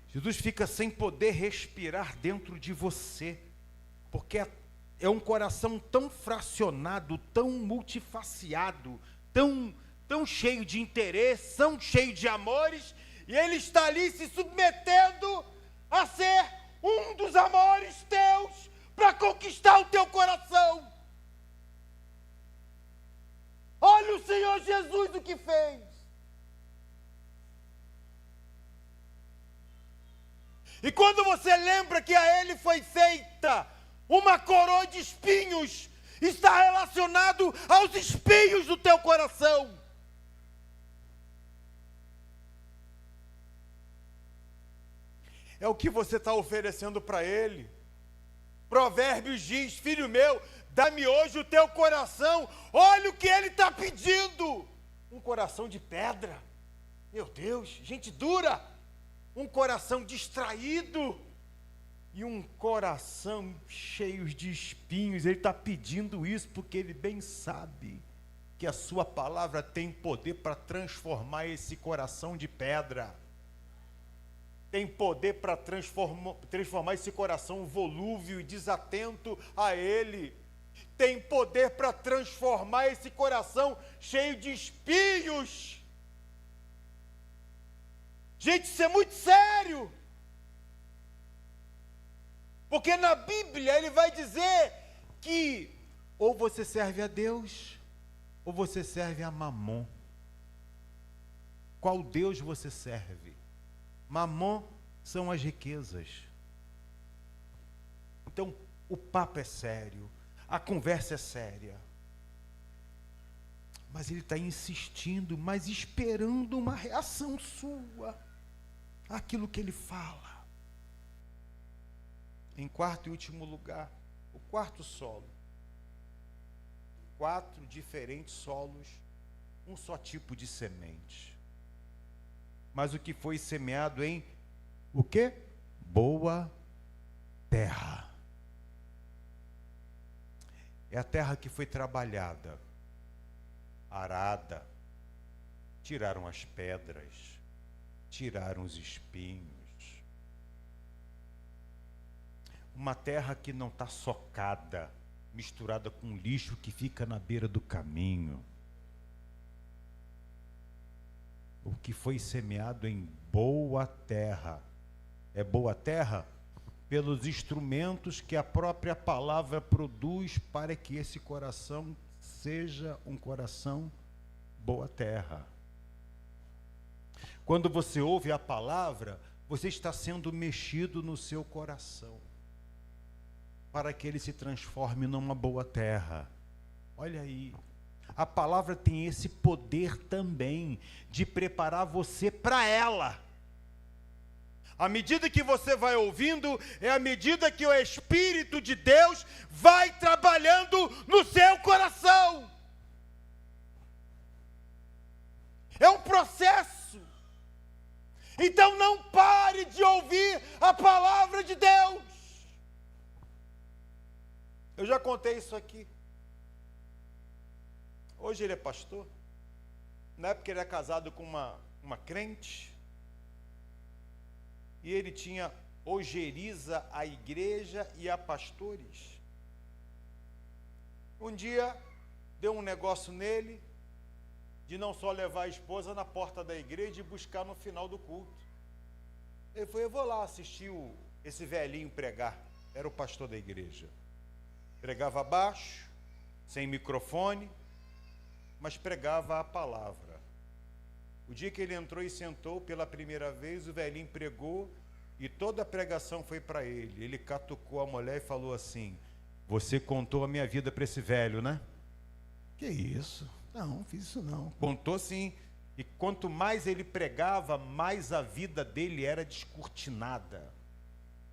Jesus fica sem poder respirar dentro de você, porque é um coração tão fracionado, tão multifaciado, tão cheio de interesse, tão cheio de amores, e ele está ali se submetendo a ser um dos amores teus, para conquistar o teu coração. Olha o Senhor Jesus o que fez. E quando você lembra que a ele foi feita uma coroa de espinhos, está relacionado aos espinhos do teu coração. É o que você está oferecendo para ele. Provérbios diz: filho meu, dá-me hoje o teu coração. Olha o que ele está pedindo. Um coração de pedra. Meu Deus, gente dura. Um coração distraído. E um coração cheio de espinhos. Ele está pedindo isso porque ele bem sabe que a sua palavra tem poder para transformar esse coração de pedra. Tem poder para transformar esse coração volúvel e desatento a ele. Tem poder para transformar esse coração cheio de espinhos. Gente, isso é muito sério. Porque na Bíblia ele vai dizer que ou você serve a Deus, ou você serve a Mamon. Qual Deus você serve? Mamon são as riquezas. Então, o papo é sério, a conversa é séria. Mas ele está insistindo, mas esperando uma reação sua àquilo que ele fala. Em quarto e último lugar, o quarto solo. 4 diferentes solos, um só tipo de semente. Mas o que foi semeado em o quê? Boa terra. É a terra que foi trabalhada, arada, tiraram as pedras, tiraram os espinhos. Uma terra que não está socada, misturada com lixo que fica na beira do caminho. O que foi semeado em boa terra. É boa terra? pelos instrumentos que a própria palavra produz para que esse coração seja um coração boa terra. Quando você ouve a palavra, você está sendo mexido no seu coração, para que ele se transforme numa boa terra. Olha aí, a palavra tem esse poder também de preparar você para ela. À medida que você vai ouvindo, é à medida que o Espírito de Deus vai trabalhando no seu coração. É um processo. Então não pare de ouvir a palavra de Deus. Eu já contei isso aqui. Hoje ele é pastor. Na época ele era casado com uma crente. E ele tinha ojeriza a igreja e a pastores. Um dia deu um negócio nele de não só levar a esposa na porta da igreja e buscar no final do culto. Ele foi: eu vou lá assistir esse velhinho pregar. Era o pastor da igreja. Pregava baixo, sem microfone, mas pregava a palavra. O dia que ele entrou e sentou pela primeira vez, o velhinho pregou e toda a pregação foi para ele. Ele catucou a mulher e falou assim: você contou a minha vida para esse velho, né? Que isso? Não fiz isso não. Contou sim. E quanto mais ele pregava, mais a vida dele era descortinada.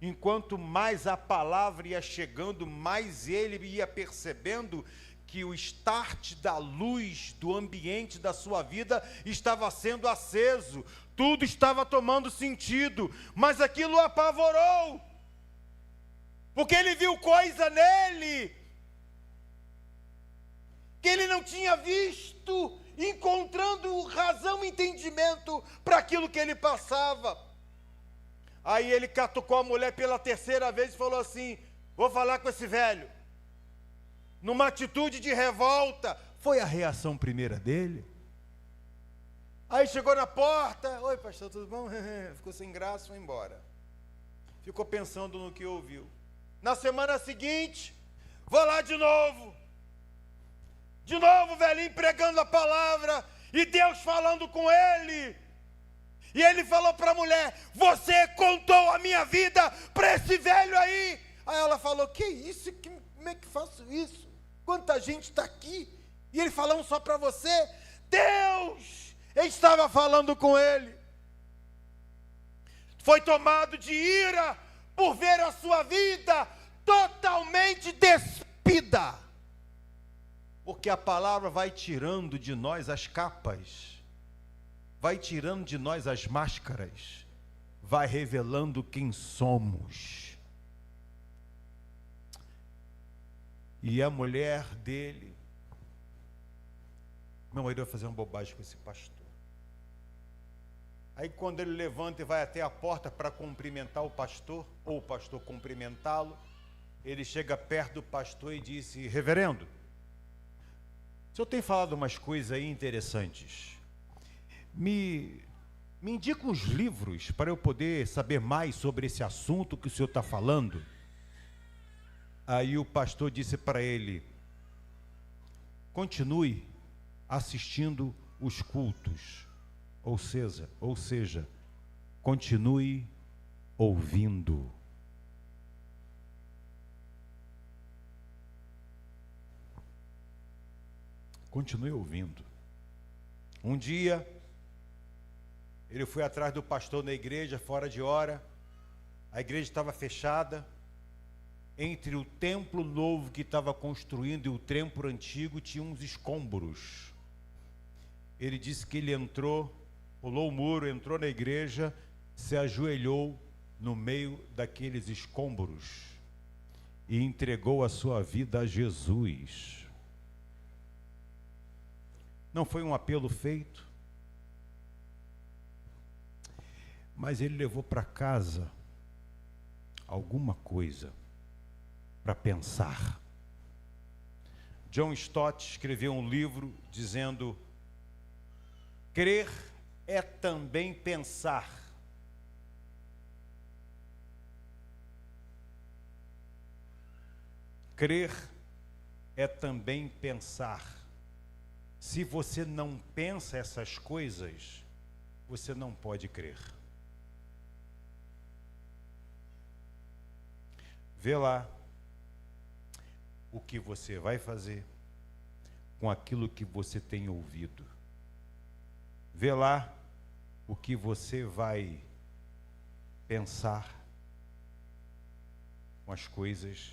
Enquanto mais a palavra ia chegando, mais ele ia percebendo que o start da luz do ambiente da sua vida estava sendo aceso, tudo estava tomando sentido, mas aquilo o apavorou, porque ele viu coisa nele que ele não tinha visto, encontrando razão e entendimento para aquilo que ele passava. Aí ele catucou a mulher pela terceira vez e falou assim: vou falar com esse velho. Numa atitude de revolta. Foi a reação primeira dele. Aí chegou na porta: oi pastor, tudo bom? Ficou sem graça, foi embora. Ficou pensando no que ouviu. Na semana seguinte, vou lá de novo. De novo o velhinho pregando a palavra e Deus falando com ele. E ele falou para a mulher: você contou a minha vida para esse velho aí. Aí ela falou: que isso? Como é que faço isso? Quanta gente está aqui e ele falando só para você? Deus estava falando com ele. Foi tomado de ira por ver a sua vida totalmente despida. Porque a palavra vai tirando de nós as capas, vai tirando de nós as máscaras, vai revelando quem somos. E a mulher dele: meu marido vai fazer uma bobagem com esse pastor. Aí quando ele levanta e vai até a porta para cumprimentar o pastor, ou o pastor cumprimentá-lo, ele chega perto do pastor e disse: reverendo, o senhor tem falado umas coisas aí interessantes. Me indica uns livros para eu poder saber mais sobre esse assunto que o senhor está falando. Aí o pastor disse para ele: continue assistindo os cultos, ou seja, continue ouvindo. Continue ouvindo. Um dia, ele foi atrás do pastor na igreja, fora de hora. A igreja estava fechada. Entre o templo novo que estava construindo e o templo antigo tinha uns escombros. Ele disse que ele entrou, pulou o muro, entrou na igreja, se ajoelhou no meio daqueles escombros e entregou a sua vida a Jesus. Não foi um apelo feito, mas ele levou para casa alguma coisa para pensar. John Stott escreveu um livro dizendo: crer é também pensar. Crer é também pensar. Se você não pensa essas coisas, você não pode crer. Vê lá o que você vai fazer com aquilo que você tem ouvido. Vê lá o que você vai pensar com as coisas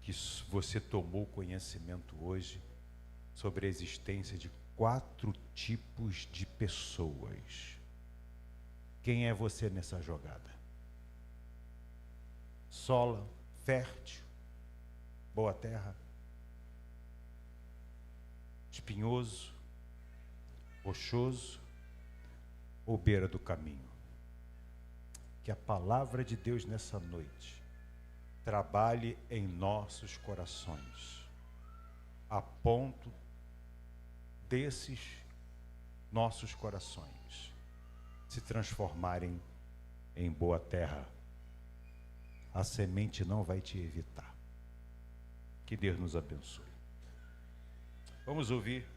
que você tomou conhecimento hoje sobre a existência de 4 tipos de pessoas. Quem é você nessa jogada? Sola, fértil, boa terra, espinhoso, rochoso ou beira do caminho? Que a palavra de Deus nessa noite trabalhe em nossos corações, a ponto desses nossos corações se transformarem em boa terra. A semente não vai te evitar. Que Deus nos abençoe. Vamos ouvir